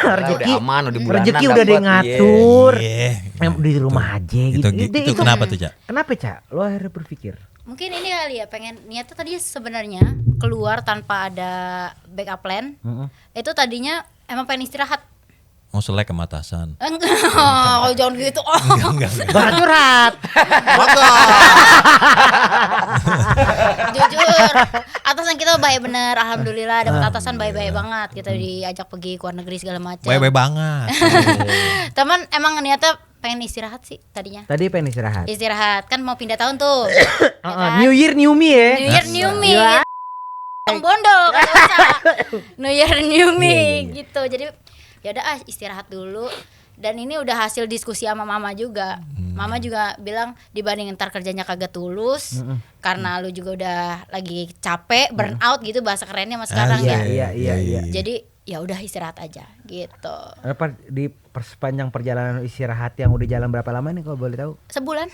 Rezeki Udah aman, udah bulanan rezeki udah ada yang dapet. ngatur. Iya. Yang di rumah aja gitu. Itu kenapa tuh, Cak? Kenapa, Cak? Lo akhirnya berpikir Mungkin ini kali ya, pengen niatnya tadi sebenarnya keluar tanpa ada backup plan. Itu tadinya emang pengen istirahat. Mau selek kematasan. Enggak, kalau jangan gitu. Enggak. Bara curhat. Jujur, atasan kita baik bener, alhamdulillah dapat atasan baik-baik banget. Kita diajak pergi ke luar negeri segala macam. Wewe banget. Teman emang niatnya pengen istirahat sih tadinya. Tadi pengen istirahat. Istirahat kan mau pindah tahun tuh. New Year New Me ya. New Year New Me. Iya. Bang Bondol kalau usah. New Year New Me gitu. Jadi ya udah istirahat dulu. Dan ini udah hasil diskusi sama mama juga. Mama juga bilang dibanding ntar kerjanya kagak tulus, karena lu juga udah lagi capek, burn out gitu bahasa kerennya mas sekarang ya. Iya. Jadi ya udah istirahat aja gitu. Apa di sepanjang perjalanan istirahat yang udah jalan berapa lama nih kalau boleh tahu? Sebulan.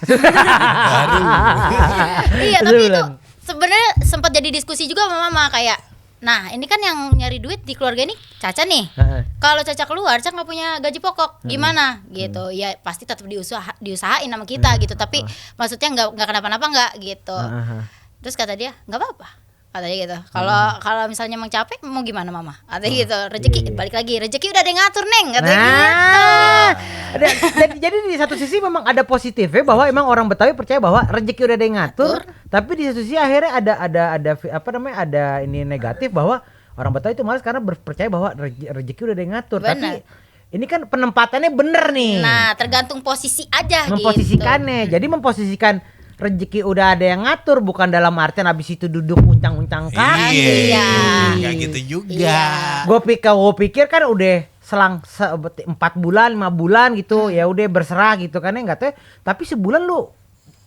Iya, tapi itu sebenarnya sempat jadi diskusi juga sama mama kayak, nah ini kan yang nyari duit di keluarga ini Caca nih. Kalau Caca keluar, Caca nggak punya gaji pokok, gimana? Gitu. Ya pasti tetap diusahain sama kita gitu. Tapi maksudnya nggak kenapa-napa nggak gitu. Terus kata dia nggak apa-apa. Katanya gitu. Kalau misalnya emang capek mau gimana mama? Katanya gitu. Rezeki balik lagi. Rezeki udah ada yang ngatur neng. Katanya gitu. Jadi di satu sisi memang ada positifnya bahwa emang orang Betawi percaya bahwa rezeki udah ada yang ngatur. Tapi di satu sisi akhirnya ada apa namanya ada ini negatif bahwa orang Betawi itu malas karena percaya bahwa rezeki udah ada yang ngatur. Bener. Tapi ini kan penempatannya bener nih. Nah tergantung posisi aja memposisikannya. gitu. Jadi memposisikan rezeki udah ada yang ngatur, bukan dalam artian abis itu duduk uncang-uncang kaki. Iya. Gak gitu juga. Iya. Gue pikir kan udah selang 4 bulan 5 bulan gitu ya udah berserah gitu kan ya nggak tahu. Tapi sebulan lu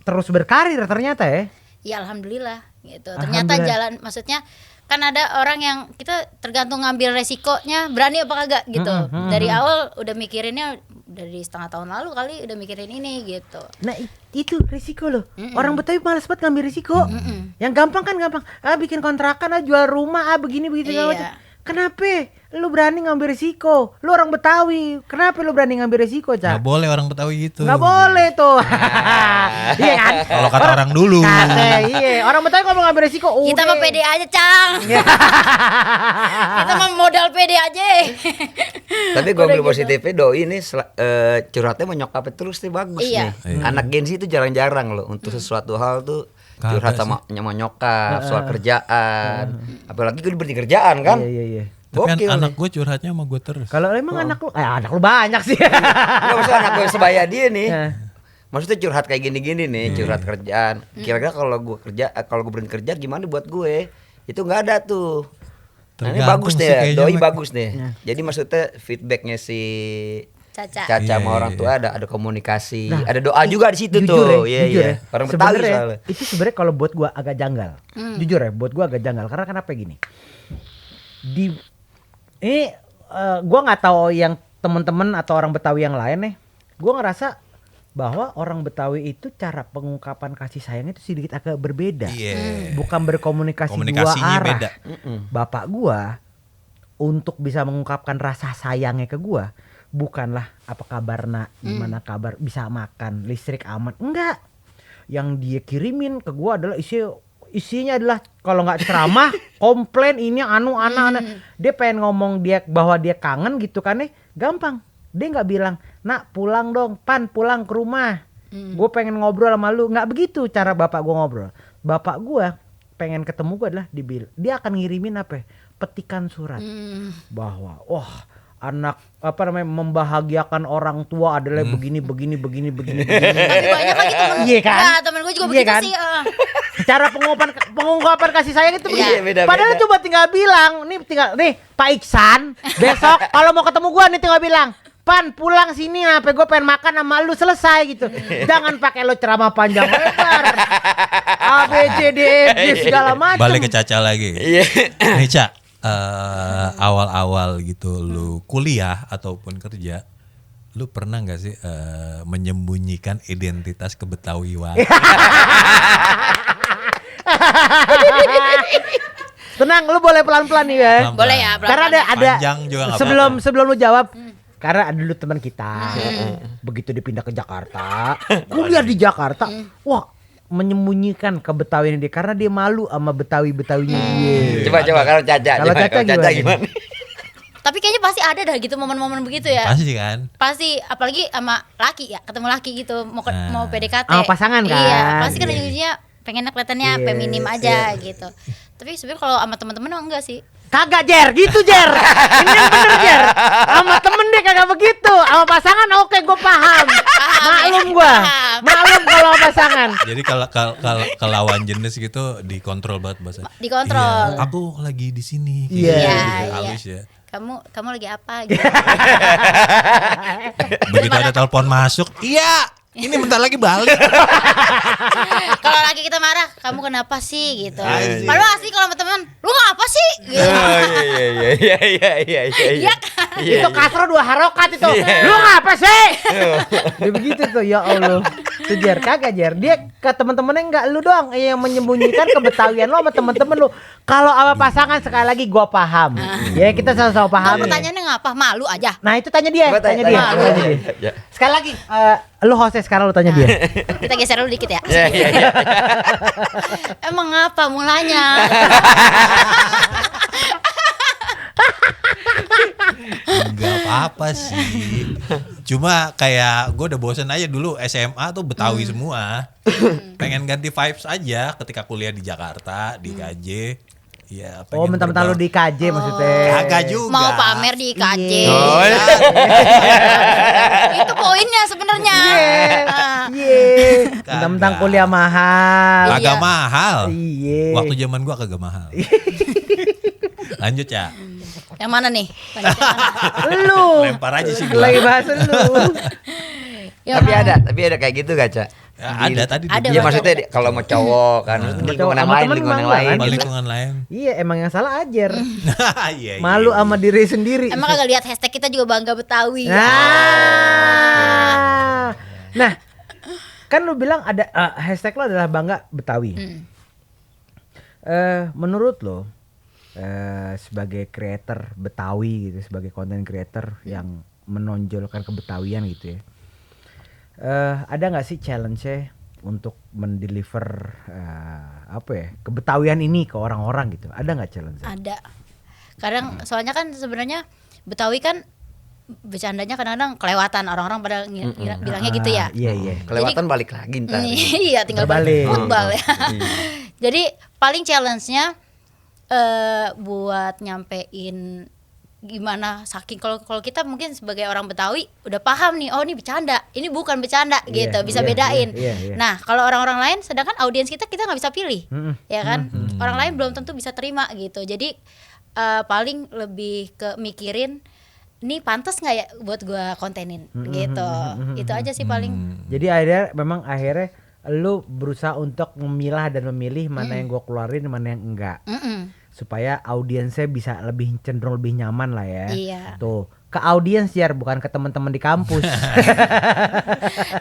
terus berkarir ternyata ya. Ya alhamdulillah gitu. Ternyata jalan, maksudnya kan ada orang yang kita tergantung ngambil resikonya berani apa kagak gitu. Dari awal udah mikirinnya dari setengah tahun lalu kali udah mikirin ini gitu. Nah itu risiko loh. Orang Betawi malas banget ngambil risiko. Yang gampang kan gampang. Bikin kontrakan, jual rumah, begini begitu segala macam. Kenapa lu berani ngambil risiko? Lu orang Betawi, kenapa lu berani ngambil risiko, Cak? Gak boleh orang Betawi gitu. Gak boleh tuh. Iya kan? Kalau kata orang dulu. Iya, orang Betawi kalau ngambil risiko Kita mah pede aja, Cang. Kita mah modal pede aja. Tapi gue ambil positifnya Doi ini curhatnya mau nyokapnya terus nih bagus Iya. nih. Anak Gen Z itu jarang-jarang loh untuk sesuatu hal tuh curhat sama nyokap soal kerjaan. Apalagi gue berarti kerjaan kan. Iya. Tapi Gokil anak nih. gue curhatnya sama gue terus. Kalau emang anak lu banyak sih. Enggak maksudnya anak gue sebaya dia nih. Nah. Maksudnya curhat kayak gini-gini nih, curhat kerjaan. Kira-kira kalau gue berhenti kerja gimana buat gue? Itu nggak ada tuh. Nah, ini Tergantung bagus sih deh, kayaknya, Doi Mak. bagus deh. Jadi maksudnya feedbacknya si Caca sama orang tua ada komunikasi, ada doa juga di situ tuh. Jujur ya. Orang Betawi Sebenarnya soalnya. itu sebenarnya kalau buat gua agak janggal. Jujur ya, buat gua agak janggal karena kenapa gini? Gua nggak tahu yang temen-temen atau orang Betawi yang lain nih. Gua ngerasa bahwa orang Betawi itu cara pengungkapan kasih sayang itu sedikit agak berbeda. Bukan berkomunikasi dua Komunikasinya arah. beda. Bapak gua untuk bisa mengungkapkan rasa sayangnya ke gua bukanlah apa kabar nak, gimana kabar, bisa makan, listrik aman, enggak. Yang dia kirimin ke gua adalah isinya adalah kalau nggak ceramah, komplain ini anak. Dia pengen ngomong bahwa dia kangen gitu kan gampang. Dia nggak bilang, nak pulang dong, Pan pulang ke rumah. Gue pengen ngobrol sama lu. Nggak begitu cara bapak gue ngobrol. Bapak gue pengen ketemu gue adalah dia akan ngirimin petikan surat bahwa anak membahagiakan orang tua adalah begini. Tapi banyak lagi temen. Iya kan? Ya, temen gue juga Iya begitu kan? sih. Cara pengungkapan kasih sayang itu Iya, begini. beda-beda. Padahal coba tinggal bilang, nih Pak Iksan, besok kalau mau ketemu gua nih tinggal bilang, Pan pulang sini gue pengen makan sama lu, selesai gitu. Jangan pakai lo ceramah panjang lebar. A B C D E F segala macam. Balik ke Caca lagi. Iya. Nih Ca, awal-awal gitu lu kuliah ataupun kerja, lu pernah nggak sih menyembunyikan identitas kebetawian? Tenang, lu boleh pelan-pelan nih ya. Boleh ya, pelan-pelan. Karena ada Panjang juga nggak sebelum lu jawab. Karena ada dulu teman kita, begitu dipindah ke Jakarta, kuliah di Jakarta, wah menyembunyikan kebetawian dia karena dia malu sama Betawinya dia. Coba kalau Caca. Kalau Caca gimana? Tapi kayaknya pasti ada dah gitu momen-momen begitu ya. Pasti kan? Pasti, apalagi sama laki ya, ketemu laki gitu, mau PDKT. Sama pasangan kan? Iya, pasti kan ujung-ujungnya pengennya kelihatannya feminim aja gitu. Tapi sebenarnya kalau sama teman-teman enggak sih. Kagak Jer, gitu Jer. Ini yang bener Jer. Sama temen dia kagak begitu. Sama pasangan oke gue paham. Maklum gue. Paham. Maklum kalau sama pasangan. Jadi kalau lawan jenis gitu dikontrol banget bahasa. Dikontrol. Iya, aku lagi di sini. Iya. Gitu, Iya, halus ya. Kamu lagi apa gitu. Begitu ada telepon masuk, iya. Ini bentar lagi balik. Kalau lagi kita marah, kamu kenapa sih gitu. Anjing. Padahal asli kalau sama teman, lu ngapa sih gitu. Oh, iya. Iya kan? Itu kasro 2 harokat itu. Lu ngapa sih? Dia begitu tuh, ya Allah. Tuh Jer, kagak Jer. Dia ke temen-temennya enggak, lu doang yang menyembunyikan kebetawian lu sama temen-temen lu. Kalau sama pasangan sekali lagi gua paham. Ya kita sama-sama paham. Kamu pertanyaannya ngapa? Malu aja. Nah itu tanya dia, Coba tanya tanya, dia. tanya. Tanya dia. Ya. Sekali lagi, lu hostnya sekarang lu tanya dia. Kita geser dulu dikit ya. Iya. Emang apa mulanya? Enggak apa-apa sih. Cuma kayak gue udah bosen aja dulu SMA tuh Betawi semua. Pengen ganti vibes aja ketika kuliah di Jakarta, di KJ. Ya, Oh mentang-mentang lu di KJ maksudnya. Kagak juga. Mau pamer di IKJ. Oh, iya. Itu poinnya sebenarnya. Iya. Kagak. Mentang-mentang kuliah mahal. Kagak Iya. mahal. Iya. Waktu zaman gua kagak mahal. Lanjut ya. Yang mana nih? Lanjut yang mana? Lu. Lempar aja sih gua. Lagi bahas lu. Yang Tapi ada kayak gitu gak, Ca? Ya, ada tadi. Ada, Iya Bang. maksudnya kalau mau cowok kan, lingkungan yang Sama lain, temen lingkungan yang emang lain. kan? Sama gitu. lingkungan lain. Iya emang yang salah Ajer. Iya, Malu iya. sama diri sendiri. Emang kagak lihat hashtag kita juga bangga Betawi. Nah, kan lu bilang ada hashtag lo adalah bangga Betawi. Menurut lo sebagai creator Betawi gitu, sebagai content creator yang menonjolkan kebetawian gitu ya, ada nggak sih challenge-nya untuk mendeliver kebetawian ini ke orang-orang gitu? Ada nggak challenge? Ada. Kadang soalnya kan sebenarnya Betawi kan bercandanya kadang-kadang kelewatan, orang-orang pada bilangnya gitu ya. Iya. Kelewatan balik lagi ntar. Iya, tinggal Terbalik. balik football ya. Iya. Jadi paling challenge-nya buat nyampein gimana, saking kalau kita mungkin sebagai orang Betawi udah paham nih, oh ini bercanda, ini bukan bercanda Iya, gitu, bisa iya, bedain. iya. Nah kalau orang-orang lain, sedangkan audiens kita nggak bisa pilih, ya kan? Mm-mm. Orang lain belum tentu bisa terima gitu. Jadi paling lebih ke mikirin, ini pantas nggak ya buat gua kontenin gitu. Itu aja sih paling. Jadi akhirnya lu berusaha untuk memilah dan memilih mana yang gua keluarin, mana yang enggak. Supaya audiensnya bisa lebih cenderung lebih nyaman lah ya. Iya. Tuh, ke audiens Jar, bukan ke teman-teman di kampus.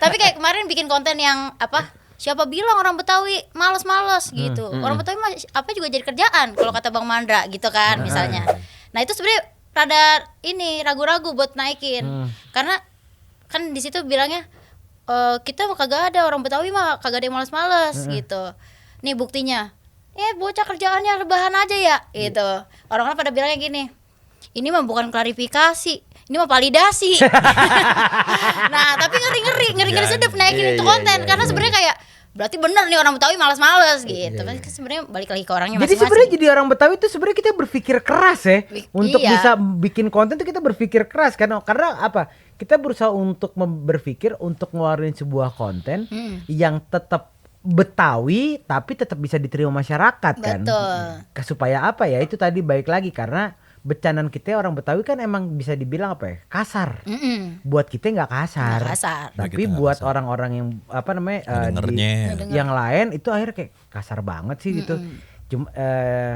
Tapi kayak kemarin bikin konten yang apa? Siapa bilang orang Betawi males-males gitu. Orang Betawi mah apa juga jadi kerjaan kalau kata Bang Mandra gitu kan misalnya. Nah, itu sebenarnya rada ini ragu-ragu buat naikin. Karena kan di situ bilangnya kita mah kagak ada, orang Betawi mah kagak ada yang males-males gitu. Nih buktinya. Bocah kerjaannya rebahan aja ya gitu. Orang-orang pada bilangnya gini, ini mah bukan klarifikasi, ini mah validasi. Nah tapi ngeri sedep naikin itu konten. Karena sebenarnya kayak berarti bener nih orang Betawi malas-males gitu. Tapi sebenarnya balik lagi ke orangnya Jadi masing-masing. sebenarnya jadi orang Betawi itu sebenarnya kita berpikir keras ya. Untuk Iya. bisa bikin konten tuh kita berpikir keras karena apa? Kita berusaha untuk berpikir untuk ngeluarin sebuah konten yang tetap Betawi tapi tetap bisa diterima masyarakat kan. Betul. Supaya apa ya? Itu tadi baik lagi karena bercandaan kita orang Betawi kan emang bisa dibilang apa ya? Kasar. Buat kita nggak kasar. Nggak kasar. Tapi Kita nggak buat kasar. orang-orang yang apa namanya Ngedengernya. yang lain itu akhirnya kayak kasar banget sih gitu. Cuma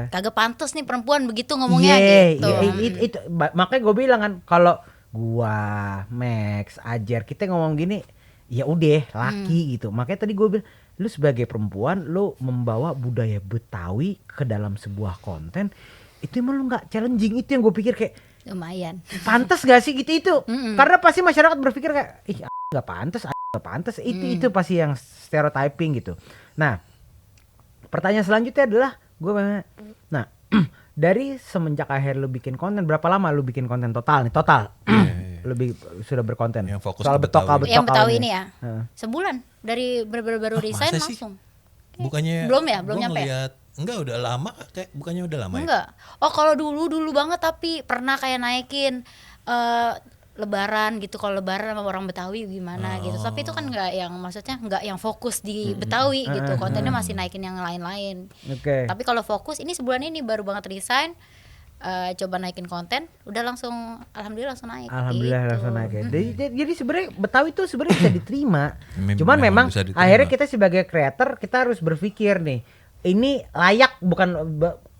Kagak pantas nih perempuan begitu ngomongnya gitu. itu makanya gue bilang kan kalau gua Max Ajar kita ngomong gini ya udah laki gitu. Makanya tadi gue bilang lu sebagai perempuan lu membawa budaya Betawi ke dalam sebuah konten itu emang lu nggak challenging, itu yang gue pikir kayak Lumayan. pantas gak sih gitu itu karena pasti masyarakat berpikir kayak ih nggak pantas itu pasti yang stereotyping gitu. Nah pertanyaan selanjutnya adalah nah dari semenjak akhir lu bikin konten, berapa lama lu bikin konten total lebih sudah berkonten Yang fokus soal ke betok Betawi. Yang Betawi awalnya. ini ya. Heeh. Sebulan dari baru resign Masa sih? langsung. Bukannya Belum ya? Belum gua nyampe ya? ngeliat, enggak udah lama kayak bukannya udah lama ya? Enggak. Oh kalau dulu banget tapi pernah kayak naikin Lebaran gitu, kalau Lebaran sama orang Betawi gimana gitu. Tapi itu kan nggak yang maksudnya nggak yang fokus di Betawi gitu. Kontennya masih naikin yang lain-lain. Oke. Tapi kalau fokus ini sebulan ini baru banget resign, coba naikin konten, udah langsung alhamdulillah langsung naik. Alhamdulillah gitu. langsung naik ya. Jadi sebenarnya Betawi itu sebenarnya bisa diterima. Cuman Memang memang bisa diterima. akhirnya kita sebagai creator kita harus berpikir nih, ini layak bukan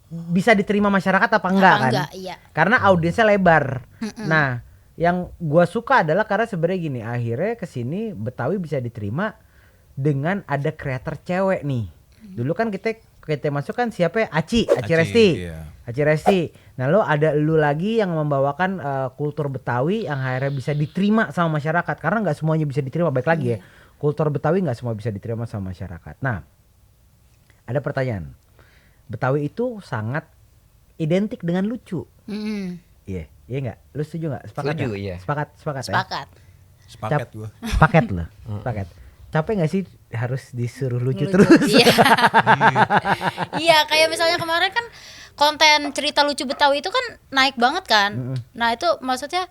bisa diterima masyarakat apa enggak Apa kan? enggak, iya. Karena audiensnya lebar. Nah, yang gua suka adalah karena sebenarnya gini, akhirnya kesini Betawi bisa diterima dengan ada kreator cewek nih. Dulu kan kita masuk kan siapa ya? Aci Resti. iya. Aci Resti. Nah, lu lagi yang membawakan kultur Betawi yang akhirnya bisa diterima sama masyarakat, karena nggak semuanya bisa diterima. Baik lagi ya. Kultur Betawi nggak semua bisa diterima sama masyarakat. Nah, ada pertanyaan. Betawi itu sangat identik dengan lucu. Iya nggak? Lu setuju nggak? Sepakat Setuju, nggak? iya. Sepakat ya? Sepakat. Sepaket gua. Sepaket loh. Sepaket. Capek nggak sih harus disuruh lucu terus? Iya. Iya, kayak misalnya kemarin kan konten cerita lucu Betawi itu kan naik banget kan. Nah, itu maksudnya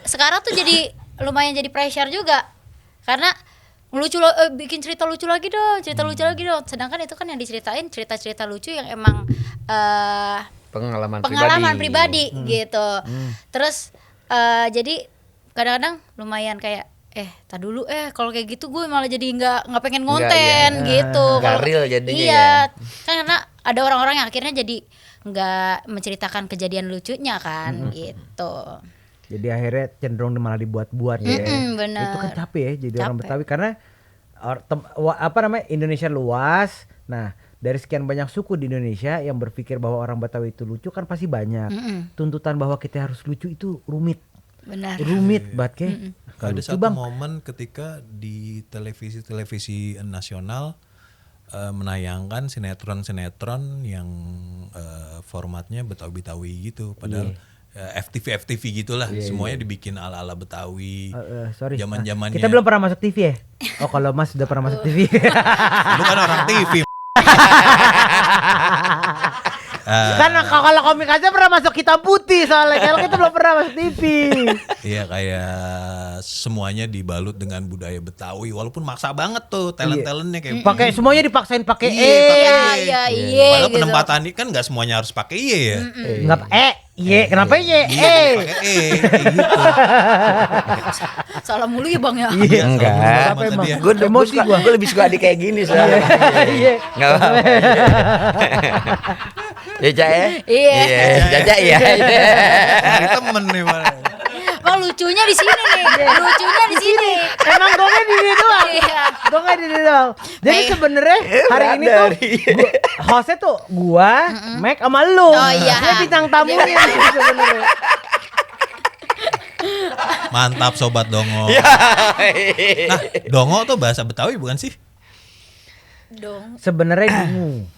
sekarang tuh jadi lumayan jadi pressure juga. Karena bikin cerita lucu lagi dong. Sedangkan itu kan yang diceritain cerita-cerita lucu yang emang pengalaman pribadi gitu. Terus jadi kadang-kadang lumayan kayak tar dulu kalau kayak gitu gue malah jadi nggak pengen ngonten gitu. Nggak real jadinya iya, kan karena ada orang-orang yang akhirnya jadi nggak menceritakan kejadian lucunya kan gitu. Jadi akhirnya cenderung malah dibuat-buat ya. Bener. Itu kan capek ya jadi orang Capek. Betawi karena Indonesia luas. Nah, dari sekian banyak suku di Indonesia yang berpikir bahwa orang Betawi itu lucu kan pasti banyak. Tuntutan bahwa kita harus lucu itu rumit. Benar. Rumit banget kayak. Ada satu momen ketika di televisi nasional menayangkan sinetron yang formatnya Betawi gitu, padahal FTV gitulah, semuanya dibikin ala Betawi. Sorry. Zaman-zamannya. Kita belum pernah masuk TV ya? Oh, kalau Mas udah pernah masuk TV. Lu kan orang TV. Karena kalau komik aja pernah masuk Hitam Putih soalnya, kalau kita belum pernah masuk TV. Iya, kayak semuanya dibalut dengan budaya Betawi, walaupun maksa banget tuh talent-talentnya kayak Pakai semuanya dipaksain pakai Iya. Padahal Gitu. penempatan ini kan nggak semuanya harus pakai ya. Enggak kenapa Iya, pakai kayak gitu. Salah mulu ya Bang ya. Iya, Enggak. Apa emang? Emosi gua. Gue lebih suka di kayak gini soalnya. Iya. Enggak apa-apa. Ya Cak ya? Iya. Jaja iya. Dari temen nih malah. Bang lucunya di sini nih. Lucunya di sini. Emang gongnya di sini doang. Iya. Gongnya di sini doang. Jadi sebenarnya hari ini tuh hostnya tuh gua, Mac sama lu. Oh, iya. Dia bintang tamunya nih sebenarnya. Mantap sobat Dongo. Iya. Nah, Dongo tuh bahasa Betawi bukan sih? Dong. Sebenarnya dungu.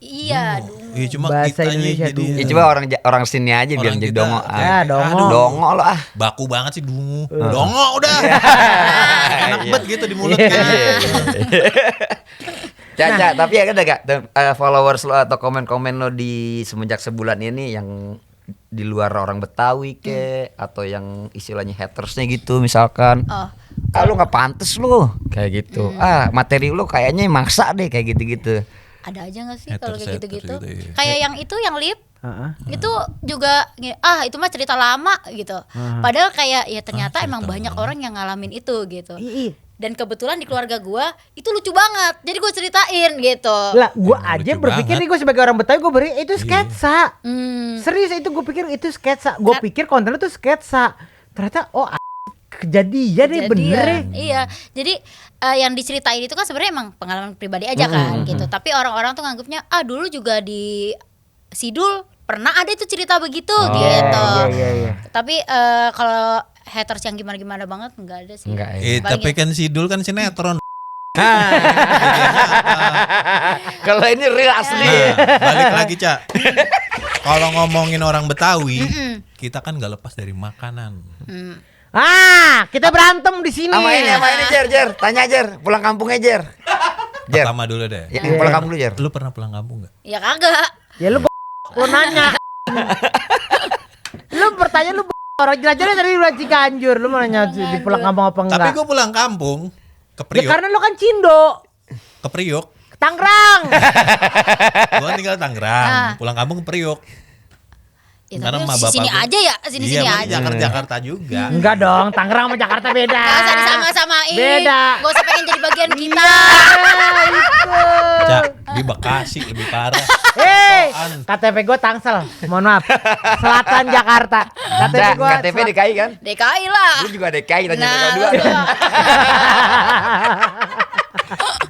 Iya. Iya, cuma Bahasa kitanya Indonesia jadi dungu. Ya coba orang sini aja biar Orang jadi kita- dongo. Ya, dongo. Dongo lo ah. baku banget sih dungu. Dongo udah. Enak banget gitu di mulut Iya. kayaknya. Caca, tapi ada gak followers lo atau komen-komen lo di semenjak sebulan ini yang di luar orang Betawi ke atau yang istilahnya hatersnya gitu misalkan. Oh. Lu nggak pantes lu kayak gitu. Materi lu kayaknya maksa deh kayak gitu-gitu. Ada aja gak sih Haters, kalau kayak haters gitu-gitu? gitu, iya. Kayak yang itu yang lip Heeh. itu juga itu mah cerita lama gitu. Padahal kayak ya ternyata emang banyak orang yang ngalamin itu gitu. Iya. Dan kebetulan di keluarga gua itu lucu banget. Jadi gua ceritain gitu. Lah, gua Emang aja lucu berpikir banget. nih, gua sebagai orang Betawi gua itu sketsa. Hmm. Serius itu gua pikir itu sketsa. Gua pikir kontennya tuh sketsa. Ternyata kejadian nih bener ya. Iya. Jadi yang diceritain itu kan sebenarnya emang pengalaman pribadi aja kan gitu. Tapi orang-orang tuh nganggapnya dulu juga di Sidul pernah ada itu cerita begitu gitu. Iya. Tapi kalau haters yang gimana-gimana banget enggak ada sih. Enggak ya. Tapi kan Sidul kan sinetron. Kalau ini real asli. Nah, balik lagi, Cak. Kalau ngomongin orang Betawi, kita kan gak lepas dari makanan. Kita berantem di sini. Sama ini Jer. Tanya Jer, pulang kampungnya Jer. Jer. Pertama dulu deh. Ya, pulang kampung dulu Jer. Lu pernah pulang kampung gak? Ya kagak. Ya lu nanya. Lu bertanya lu Orang jelas-jelas tadi bilang Ciganjur. Lu mau nanya di pulang kampung apa enggak? Tapi gue pulang kampung ke Ya Priok. karena lu kan Cindo. Ke Priok. Tangerang. Gue tinggal Tangerang. Pulang kampung ke Priok. Ya, Karena tapi sama bapak sini gua- aja ya, sini-sini Iya, aja. Jakarta juga. Enggak dong, Tangerang sama Jakarta beda. Gak usah disama-samain. Beda. Gak usah pengen jadi bagian kita. Cak, di Bekasi lebih parah. Hei, Apaan? KTP gue Tangsel. Mohon maaf. Selatan Jakarta. KTP gue KTP DKI kan? DKI lah. Lu juga DKI tanya Nah, dua. lu tuh.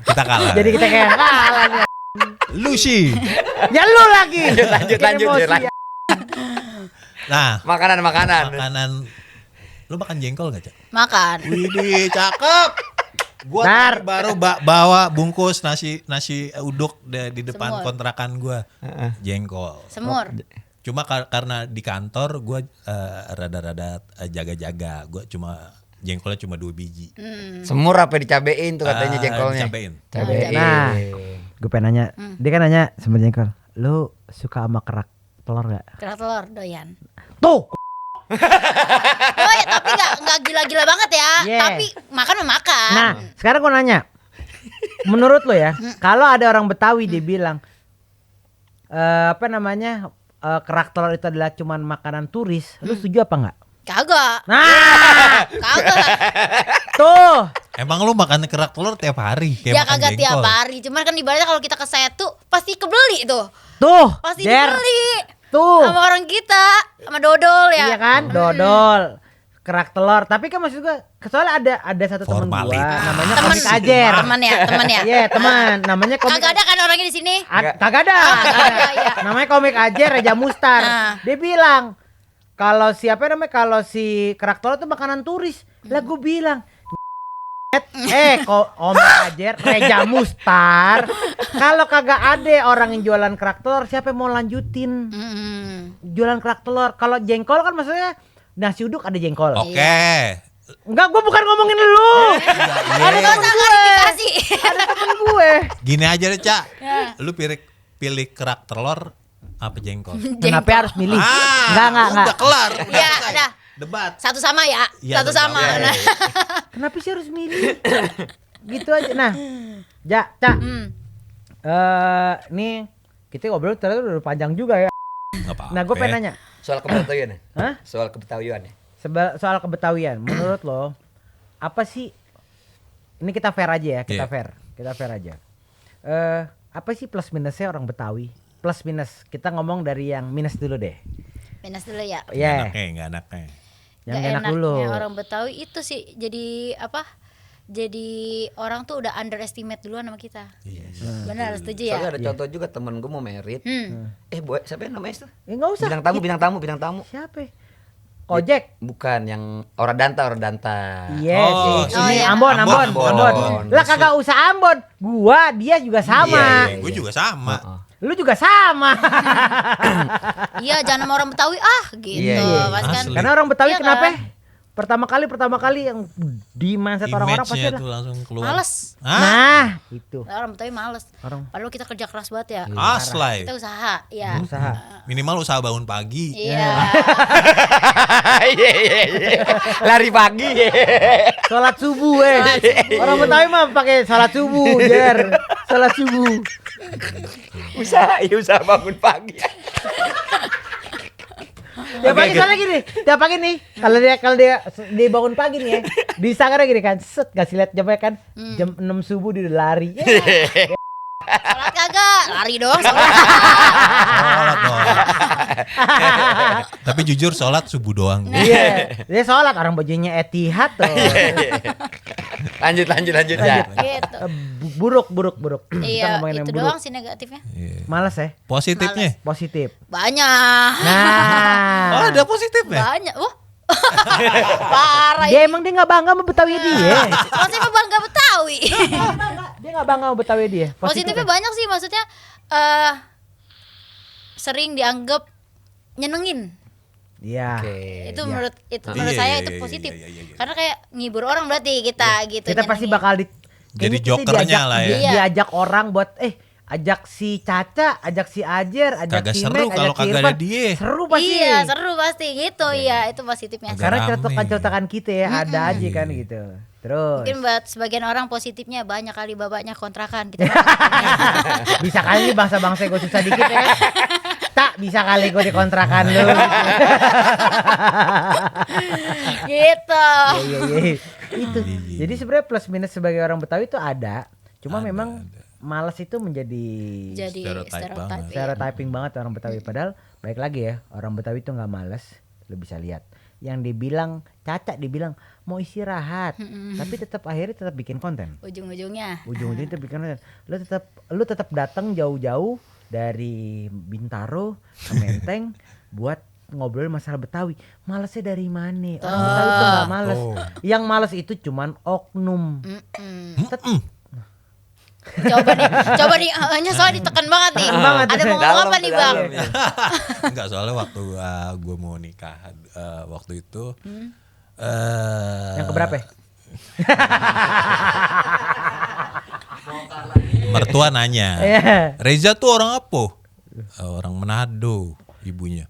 Kita kalah. Jadi kita kayak kalah nih. Lu sih. Ya lu lagi. Lanjut, Bikin lanjut, emosi lanjut. ya. Nah, Makanan. makanan. Lu makan jengkol gak, Cak? Makan. Widih, cakep. Gua Nar. tadi baru bawa bungkus nasi uduk di depan Semur. kontrakan gua. Jengkol. Semur. Cuma karena di kantor gua rada-rada jaga-jaga. Gua jengkolnya cuma 2 biji. Semur apa dicabein tuh katanya jengkolnya? Dicabein. Cabein. Nah, gue pengen nanya. Dia kan nanya sama jengkol. Lu suka sama kerak telur gak? Kerak telur doyan. Tuh. Oh ya, tapi nggak gila-gila banget ya. Yeah. Tapi makan memakan. Nah, sekarang gue nanya. Menurut lo ya, kalau ada orang Betawi dia bilang kerak telur itu adalah cuman makanan turis, lu setuju apa enggak? Kagak. Nah, Kagak. tuh. Emang lu makan kerak telur tiap hari? Kayak Ya makan kagak tiap jengkol? hari. Cuman kan ibaratnya kalau kita ke Setu pasti kebeli tuh. Tuh. Pasti Der. dibeli. Tuh. Sama orang kita, sama dodol ya. Iya kan? Dodol. Kerak telur. Tapi kan maksud gua, soalnya ada satu teman gua Formalitas. namanya Temen Komik Ajer. teman ya. Iya, teman. Namanya Komik. Kagak ada kan orangnya di sini? Kagak ada. Kagak ada, iya. Namanya Komik Ajer Reja Mustar. Nah. Dia bilang kalau si kerak telur itu makanan turis. Lah gua bilang Komik Ajer Reja Mustar. Kalau kagak ada orang yang jualan kerak telur, siapa yang mau lanjutin jualan kerak telur? Kalau jengkol kan maksudnya nasi uduk ada jengkol. Oke. Enggak, gua bukan ngomongin lu. Ada Gak temen usah gue. klarifikasi. Ada temen gue. Gini aja deh, Cak. Ya. Lu pilih kerak telur apa jengkol? Kenapa harus milih? Ah, Enggak. Udah kelar. Udah Ya, selesai. udah. Debat. Satu sama ya. Iya, Satu sama. sama. Nah. Kenapa sih harus milih? Gitu aja. Nah, Cak. Nih kita ngobrol ternyata udah panjang juga ya. Nggak apa-apa. Nah, gue pengen nanya. Soal kebetawian ya? Hah? Soal kebetawian ya? Soal kebetawian, menurut lo apa sih? Ini kita fair aja ya, kita Iya. fair aja. Apa sih plus minusnya orang Betawi? Plus minus, kita ngomong dari yang minus dulu deh. Minus dulu ya. Iya. Nggak enaknya. Yang Gak enak dulu. enaknya orang Betawi itu sih jadi apa? Jadi orang tuh udah underestimate duluan sama kita. Benar, setuju ya? Soalnya ada contoh juga temen gue mau merit. Boy, siapa yang namanya itu? Enggak usah. Bintang tamu. Siapa? Kojek. Bukan yang Oradanta. Yes, Oh, ini iya. Ambon. Ambon. Lah kagak usah Ambon. Gua dia juga sama. Gue juga sama. Lu juga sama. Iya, jangan sama orang Betawi gitu. Iya. Pas kan. Asli. Karena orang Betawi Iya kenapa? kan? Pertama kali yang di mindset orang-orang pasti Image-nya adalah tuh langsung keluar. Males. nah, itu. Orang Betawi males. Orang Padahal kita kerja keras banget ya. Aslay. Kita usaha, ya. usaha. Minimal usaha bangun pagi. Iya. Lari pagi. Salat subuh Orang Betawi mah pakai salat subuh, Jer. Salat subuh. usaha bangun pagi. Tiap pagi soalnya gini, tiap pagi nih, kalau dia bangun pagi nih ya, di Instagramnya gini kan, set kasih lihat jamnya kan, jam 6 subuh dia udah lari. Sholat kagak, lari dong. Sholat dong. Tapi jujur sholat subuh doang. Iya, dia sholat orang bajunya Etihad tuh. lanjut ya. Gitu. Buruk. Kita Iya, ngomongin yang itu buruk. doang sih negatifnya. Males ya, Positifnya? positif. Banyak. Nah, Oh, ada positifnya? Banyak. Wah. Parah. dia emang dia nggak bangga sama Betawi dia. Maksudnya mah bangga Betawi. Dia nggak bangga sama Betawi dia. Positifnya banyak sih, maksudnya sering dianggap nyenengin. Iya. Itu Iya. menurut Iya, saya iya, itu iya, positif. iya, iya, iya. Karena kayak ngibur orang berarti kita gitu. Kita pasti nyenengin. bakal Jadi kayaknya kita jokernya lah ya. Iya. Diajak orang buat ajak si Caca, ajak si Ajer, ajak Kagak si seru Mek, kalau ajak si kagak Irfan. ada dia. Seru pasti. Iya, seru pasti gitu. Iya, itu positifnya. Agak Karena rame. celotekan-celotekan kita ya ada aja kan gitu. Terus Mungkin buat sebagian orang positifnya banyak kali babaknya kontrakan kita. bisa kali bangsa-bangsa gue susah dikit ya. Tak bisa kali gue dikontrakan lu. Gitu. Iya. Itu. Iya. Jadi sebenarnya plus minus sebagai orang Betawi itu ada. Cuma memang malas itu menjadi Jadi Stereotype banget. stereotyping banget orang Betawi. Padahal baik lagi ya, orang Betawi itu nggak malas. Lu bisa lihat. Yang dibilang Caca dibilang mau istirahat, tapi akhirnya tetap bikin konten. Ujung-ujungnya. Ujung-ujungnya tetap bikin konten. Lu tetap datang jauh-jauh dari Bintaro ke Menteng buat ngobrol masalah Betawi. Malesnya dari mana? Orang Betawi itu nggak males. Yang males itu cuman oknum. Coba nih, hanya soalnya ditekan banget nih. Banget. Ada mau ngomong Dalam, apa nih Bang? Enggak, soalnya waktu gue mau nikah waktu itu Yang keberapa? mertua nanya, Iya. Reza tuh orang apa? Orang Manado ibunya.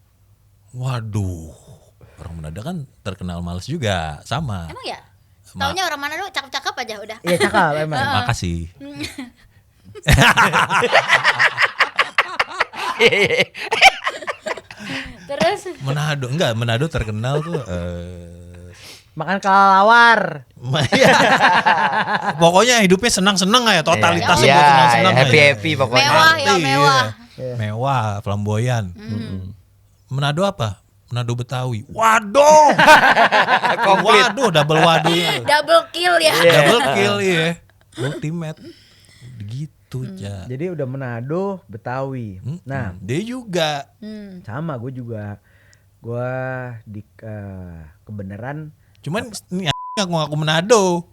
Waduh, orang Manado kan terkenal males juga, sama. Emang ya? Taunya orang mana dulu cakep-cakep aja udah. Iya cakep emang. Makasih. Terus Manado terkenal tuh Makan kelelawar. iya. Pokoknya hidupnya senang-senang aja, totalitasnya Iya, buat senang-senang aja. happy pokoknya. Mewah ya, Iya. mewah. Mewah, flamboyan. Manado apa? Manado Betawi. Waduh. Waduh, double waduh. Double kill ya. Double kill ya. Ultimate. Gitu, Ja. Jadi udah Manado, Betawi. Nah, dia juga. sama gue juga. Gue di kebenaran. Cuman ini ngaku-ngaku Manado.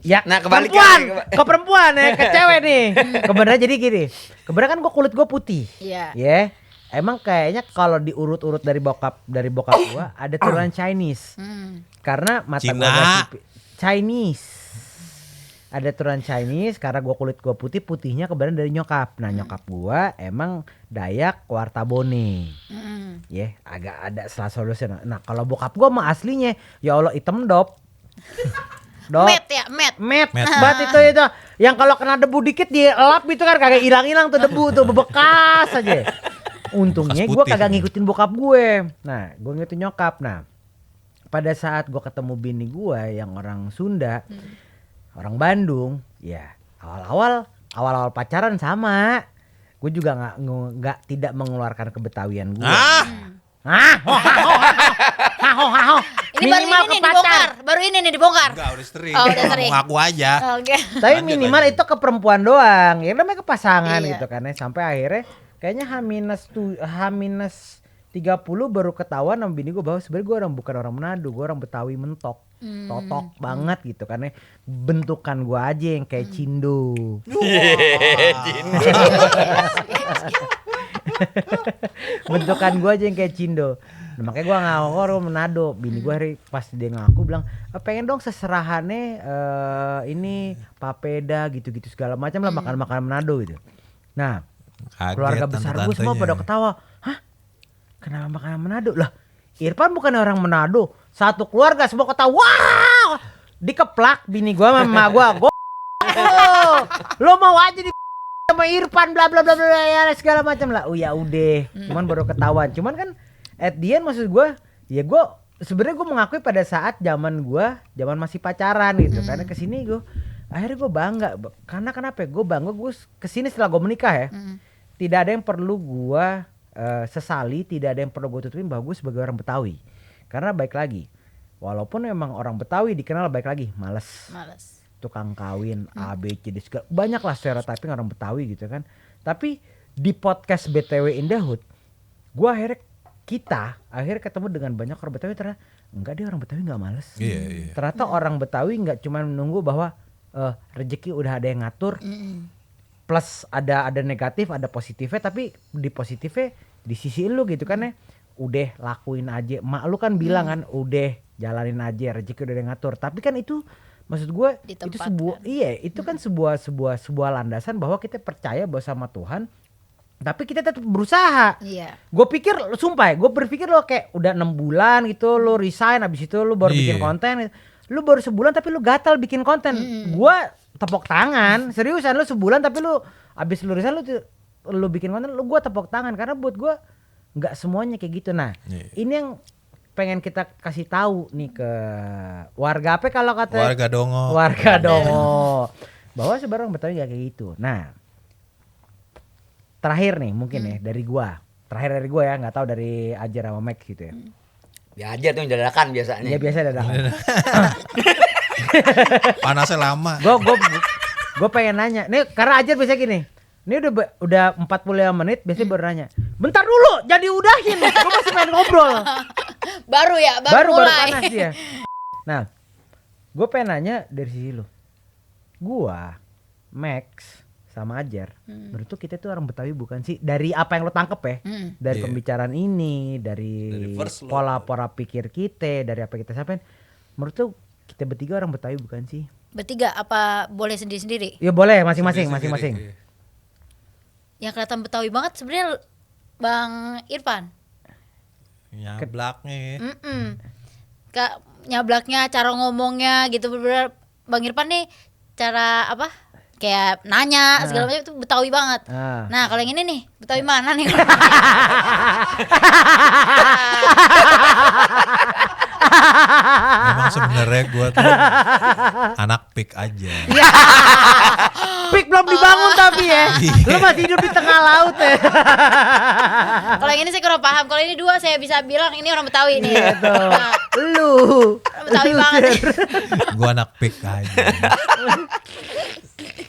Ya, Nah, kebalik perempuan, lagi, ke perempuan ya, ke cewek nih. Kebenaran jadi gini. Kebenaran kan kulit gue putih. Iya. Ya. Emang kayaknya kalau diurut-urut dari bokap gue ada turunan Chinese. Karena mata gue Cina. agak sipit. Chinese. Ada turunan Chinese karena gue kulit gue putihnya kebenaran dari nyokap. Nah, nyokap gue emang Dayak Wartabone. Ya, agak ada solusi. Nah, kalau bokap gue mah aslinya ya Allah hitam dop. Dop. Met ya, met. Met, Met. banget itu yang kalau kena debu dikit dielap itu kan kagak hilang-hilang tuh debu tuh bebekas aja. Untungnya Bekas gue putih. kagak ngikutin bokap gue. Nah, gue ngikutin nyokap. Nah, pada saat gue ketemu bini gue yang orang Sunda, orang Bandung, ya awal-awal pacaran sama. Gue juga nggak tidak mengeluarkan kebetawian gue. Ini baru ini nih dibongkar. Baru ini nih dibongkar. Enggak, udah sering. Oh, udah sering. Ngaku aja. Oke. Tapi minimal itu ke perempuan doang. Ya namanya ke pasangan Iya. gitu kan. Sampai akhirnya kayaknya H-30 baru ketahuan sama bini gue bahwa sebenarnya gue bukan orang Manado, gue orang Betawi mentok. Totok banget gitu kan. Bentukan gue aja yang kayak cindo. Bentukan gue aja yang kayak cindo. Nah, makanya gue ngaku orang Manado. Bini gue hari pas dia ngaku bilang pengen dong seserahannya ini papeda gitu-gitu segala macam lah, makan Manado gitu. Nah, Kaget keluarga besar gue semua pada ketawa. Hah? Kenapa makanan Manado? Lah, Irfan bukan orang Manado. Satu keluarga semua ketawa. Wah! Dikeplak bini gue sama emak gue. Lo mau aja di sama Irfan bla bla bla bla ya segala macam lah. Oh ya udah. Cuman baru ketahuan. Cuman kan at the end maksud gue, ya gue sebenarnya gue mengakui pada saat zaman masih pacaran gitu. Karena kesini gue akhirnya gue bangga. Karena kenapa? Gue bangga gue kesini setelah gue menikah ya. Tidak ada yang perlu gue sesali, tidak ada yang perlu gue tutupin bahwa gue sebagai orang Betawi. Karena baik lagi, walaupun memang orang Betawi dikenal baik lagi, males, tukang kawin, A, B, C, D, segala, banyak lah stereotyping orang Betawi gitu kan. Tapi di podcast BTW in the Hood, gue akhirnya ketemu dengan banyak orang Betawi, ternyata enggak, dia orang Betawi nggak males. Iya. Ternyata orang Betawi nggak cuma menunggu bahwa rezeki udah ada yang ngatur. Plus ada negatif, ada positifnya, tapi di positifnya di sisi lu gitu kan ya. Udah lakuin aja. Mak lu kan bilang kan udah jalanin aja, rezeki udah ada yang ngatur. Tapi kan itu Maksud gue itu Ditempatkan. itu kan sebuah landasan bahwa kita percaya bahwa sama Tuhan, tapi kita tetap berusaha. Iya. Gue pikir, sumpah gue berpikir lo kayak udah 6 bulan gitu lo resign, abis itu lo baru bikin konten, lo baru sebulan tapi lo gatal bikin konten. Gue tepuk tangan, seriusan lo sebulan tapi lo abis lo resign lo bikin konten, gue tepuk tangan karena buat gue nggak semuanya kayak gitu. Nah ini yang pengen kita kasih tahu nih ke warga apa kalau kata Warga Dongo. bahwa sebarang Betawi gak kayak gitu. Nah terakhir nih mungkin ya dari gua ya, nggak tahu dari Ajar sama Max gitu ya. Ya aja tuh yang dadakan biasanya. Ya biasa dadakan. Panasnya lama. Gue pengen nanya nih karena Ajar biasa gini. Ini udah 45 menit biasanya baru nanya. Bentar dulu, jadi udahin. Gue masih pengen ngobrol. Baru mulai. panas dia. Nah, gue pengen nanya dari sisi lu. Gua, Max, sama Ajar. Menurut tuh kita tuh orang Betawi bukan sih? Dari apa yang lo tangkep ya? Dari pembicaraan ini, dari first pola pikir kita, dari apa kita sampaikan. Menurut tuh kita bertiga orang Betawi bukan sih? Bertiga apa boleh sendiri-sendiri? Ya boleh, masing-masing. Yang kelihatan Betawi banget sebenarnya Bang Irfan. Nyablaknya. Kak nyablaknya, cara ngomongnya gitu bener-bener Bang Irfan nih cara apa? Kayak nanya segala macam itu Betawi banget. Nah, kalau yang ini nih, Betawi mana nih? Memang sebenarnya gue tuh anak pik aja. Pik belum dibangun tapi ya. Lu masih hidup di tengah laut ya. Kalau yang ini saya kurang paham. Kalau ini dua saya bisa bilang ini orang Betawi nih. Gitu. Nah, Lu Betawi banget. Gue anak pik aja.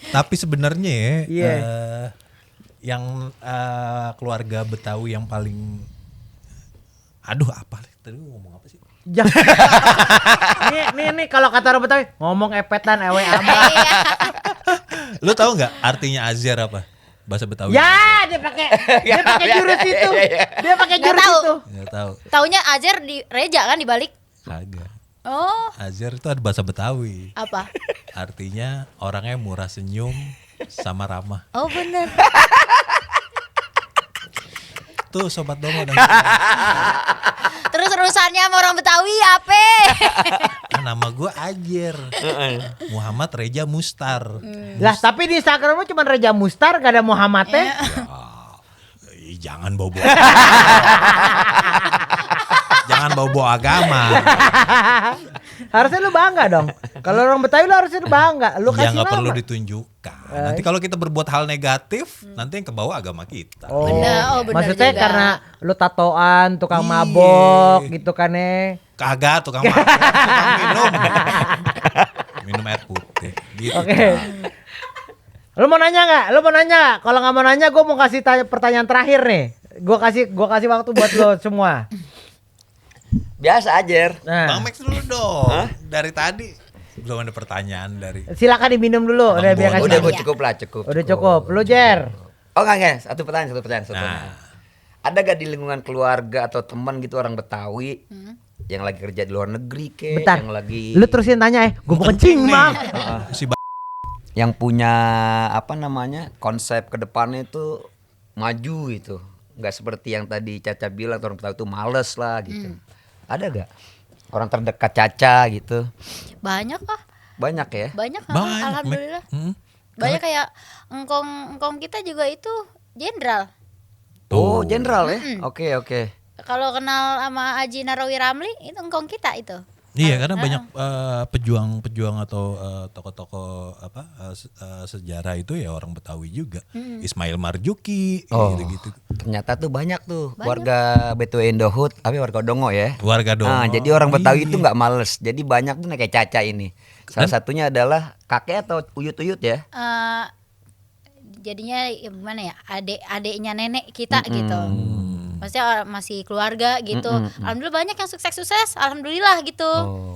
Tapi sebenarnya yang keluarga Betawi yang paling, aduh apa tadi ngomong apa sih? Nih kalau kata orang Betawi ngomong epetan ewe amat. Lu tahu nggak artinya Azer apa? Bahasa Betawi. Ya, dia pakai jurus itu. Dia pakai Nggak jurus tahu. itu. Nggak tahu. Taunya Azer di Reja kan dibalik. Kagak. Oh, Azer itu ada bahasa Betawi. apa? Artinya orangnya murah senyum sama ramah. Oh, bener. Tuh sobat Dongo dan Terus urusannya sama orang Betawi apa? nama gue Ajer. Muhammad Reja Mustar. Lah, tapi di Instagramnya cuma Reja Mustar, gak ada Muhammadnya. Jangan bobo. Jangan bobo agama. Harusnya lu bangga dong. Kalau orang Betawi lu harusnya bangga. Lu Ya kasih nggak nama. perlu ditunjukkan. Nanti kalau kita berbuat hal negatif, nanti yang kebawa agama kita. Oh, Benar maksudnya juga. karena lu tatoan, tukang Iya. mabok gitu kan ya. Kagak tukang mabuk, tukang minum. Minum air putih. Gitu. Oke. Lu mau nanya nggak? Kalau nggak mau nanya, gue mau kasih pertanyaan terakhir nih. Gue kasih waktu buat lo semua. Biasa aja. Bang Nah, Max dulu dong. Dari tadi belum ada pertanyaan dari. silakan diminum dulu. Abang Udah biar Bon. kasih. Udah Iya. cukup lah, cukup. Udah cukup. Lu Jer. Oh enggak, satu pertanyaan. Nah, Ada gak di lingkungan keluarga atau teman gitu orang Betawi yang lagi kerja di luar negeri Bentar. yang lagi Lu terusin tanya gue mau kencing bang. si yang punya apa namanya konsep ke depannya itu maju gitu, nggak seperti yang tadi Caca bilang orang Betawi itu males lah gitu. Ada gak orang terdekat Caca gitu? Banyak kah? Banyak ya. Banyak, Banyak, alhamdulillah. Mek. Banyak kayak engkong kita juga itu jenderal. Oh jenderal ya. Oke. Kalau kenal sama Haji Narawi Ramli itu engkong kita itu. Iya, karena banyak pejuang atau tokoh-tokoh sejarah itu ya orang Betawi juga. Ismail Marzuki Oh, gitu-gitu. ternyata tuh banyak tuh warga Betawi Indohut, tapi warga Dongo ya. Warga Dongo. Nah, jadi orang Betawi Iya. itu nggak males. Jadi banyak tuh kayak Caca ini. Salah satunya adalah kakek atau uyut-uyut ya. Jadinya ya gimana ya, adiknya nenek kita gitu. Maksudnya masih keluarga gitu. Alhamdulillah banyak yang sukses alhamdulillah gitu.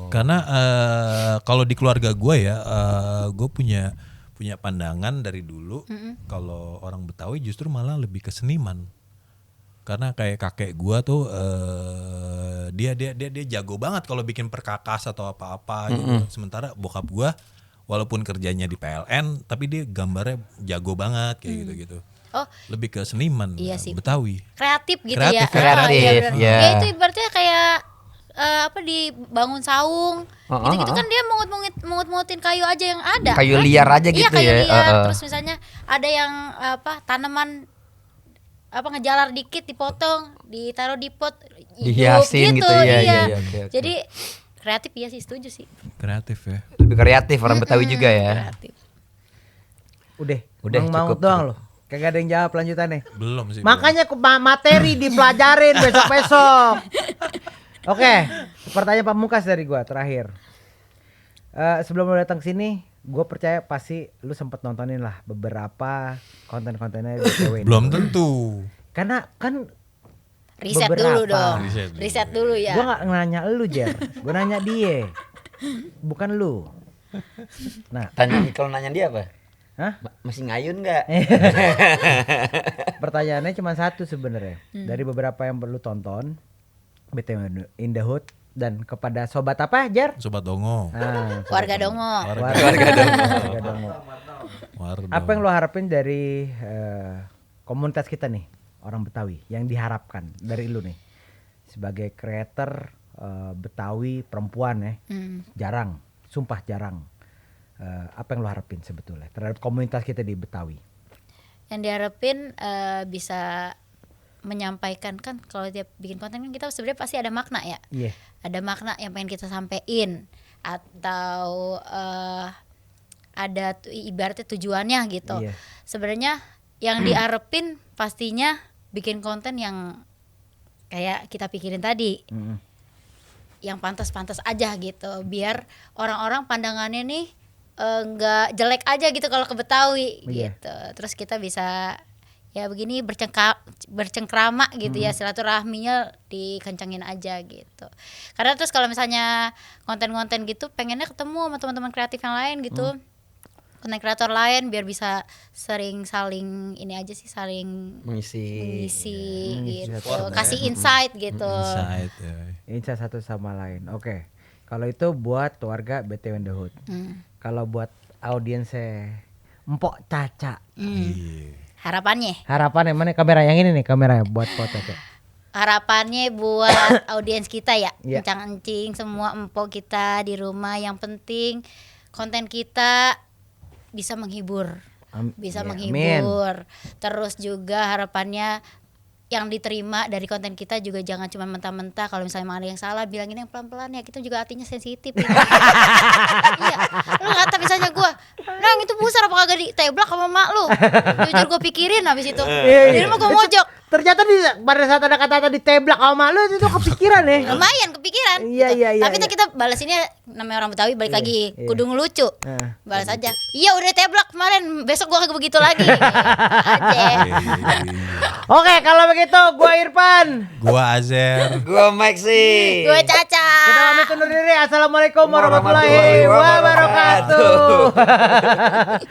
Karena kalau di keluarga gue ya, gue punya pandangan dari dulu kalau orang Betawi justru malah lebih ke seniman. Karena kayak kakek gue tuh Dia jago banget kalau bikin perkakas atau apa-apa gitu. Sementara bokap gua walaupun kerjanya di PLN tapi dia gambarnya jago banget kayak gitu-gitu. Oh, Lebih ke seniman Iya sih. Betawi. kreatif gitu Kreatif, ya. kreatif, Iya, benar. ya. Ya itu ibaratnya kayak dibangun saung. Gitu-gitu kan dia mungut-mungutin kayu aja yang ada. Kayu kan? liar aja gitu Iya, kayu ya. liar. Terus misalnya ada yang tanaman ngejalar dikit dipotong, ditaruh di pot hidup Dihiasin gitu, iya. iya, oke. Jadi kreatif ya sih, setuju sih. Kreatif ya. Lebih kreatif orang Betawi juga ya. Kreatif. Udah cukup, doang cukup. loh. Kagak ada yang jawab lanjutannya. Belum sih. Makanya materi dipelajarin besok-besok. Oke, pertanyaan pamungkas dari gua terakhir. Sebelum lu datang sini, gua percaya pasti lu sempet nontonin lah beberapa konten-kontennya BTW. Belum tentu. Karena kan Riset beberapa. dulu dong. Riset dulu. Riset dulu ya. gua nggak nanya lu Jer, gua nanya dia, bukan lu. Nah, Kalau nanya dia apa? hah? Masih ngayun nggak? Pertanyaannya cuma satu sebenarnya. Dari beberapa yang perlu tonton, BTW in the Hood dan kepada sobat apa Jer? Sobat Dongo. Nah, Warga Dongo. Warga Dongo. Wardo. Apa yang lo harapin dari komunitas kita nih, orang Betawi, yang diharapkan dari lu nih sebagai creator Betawi perempuan ya? Jarang, sumpah jarang. Apa yang lo harapin sebetulnya terhadap komunitas kita di Betawi? Yang diharapin bisa menyampaikan, kan kalau tiap bikin konten kan kita sebenarnya pasti ada makna ya. Iya. Ada makna yang pengen kita sampein atau ada ibaratnya tujuannya gitu. Iya. Sebenarnya yang diharapin pastinya bikin konten yang kayak kita pikirin tadi. Yang pantas-pantas aja gitu, biar orang-orang pandangannya nih nggak jelek aja gitu kalau ke Betawi Iya. gitu. Terus kita bisa ya begini bercengkrama gitu ya, silaturahminya dikencangin aja gitu. Karena terus kalau misalnya konten-konten gitu pengennya ketemu sama teman-teman kreatif yang lain gitu. Konten kreator lain biar bisa sering saling ini aja sih, saling Mengisi. gitu, satu kasih insight gitu. Insight ya. Insa satu sama lain. Oke. Kalau itu buat keluarga BTW in the Hood. Kalau buat audiensnya Empok Caca, Iya. Harapannya harapannya mana kamera yang ini nih, kamera buat Empok Caca. Harapannya buat audiens kita ya, Iya. encang-encing semua empok kita di rumah, yang penting konten kita bisa menghibur, bisa Ya, menghibur. Terus juga harapannya yang diterima dari konten kita juga jangan cuma mentah-mentah. Kalau misalnya ada yang salah bilangin yang pelan-pelan ya, kita juga hatinya sensitif gitu. Iya, lu kata misalnya gue, Nang itu pusar apa kagak diteblak sama mak lu? Jujur gue pikirin habis itu. Jadi mah gue mojok. Ternyata pada saat ada kata-kata diteblak sama lu itu kepikiran ya. Lumayan kepikiran. Iya, gitu. iya, iya, Tapi iya. kita balasinnya namanya orang Betawi balik lagi iya. kudu ngelucu. Nah, Balas aja. Iya udah teblak kemarin, besok gua kagak begitu lagi. Aja. Oke, kalau begitu gua Irfan. Gua Azer. Gua Maxi. Gue Caca. Kita pamit undur diri. Assalamualaikum warahmatullahi Warahmatullahi wabarakatuh.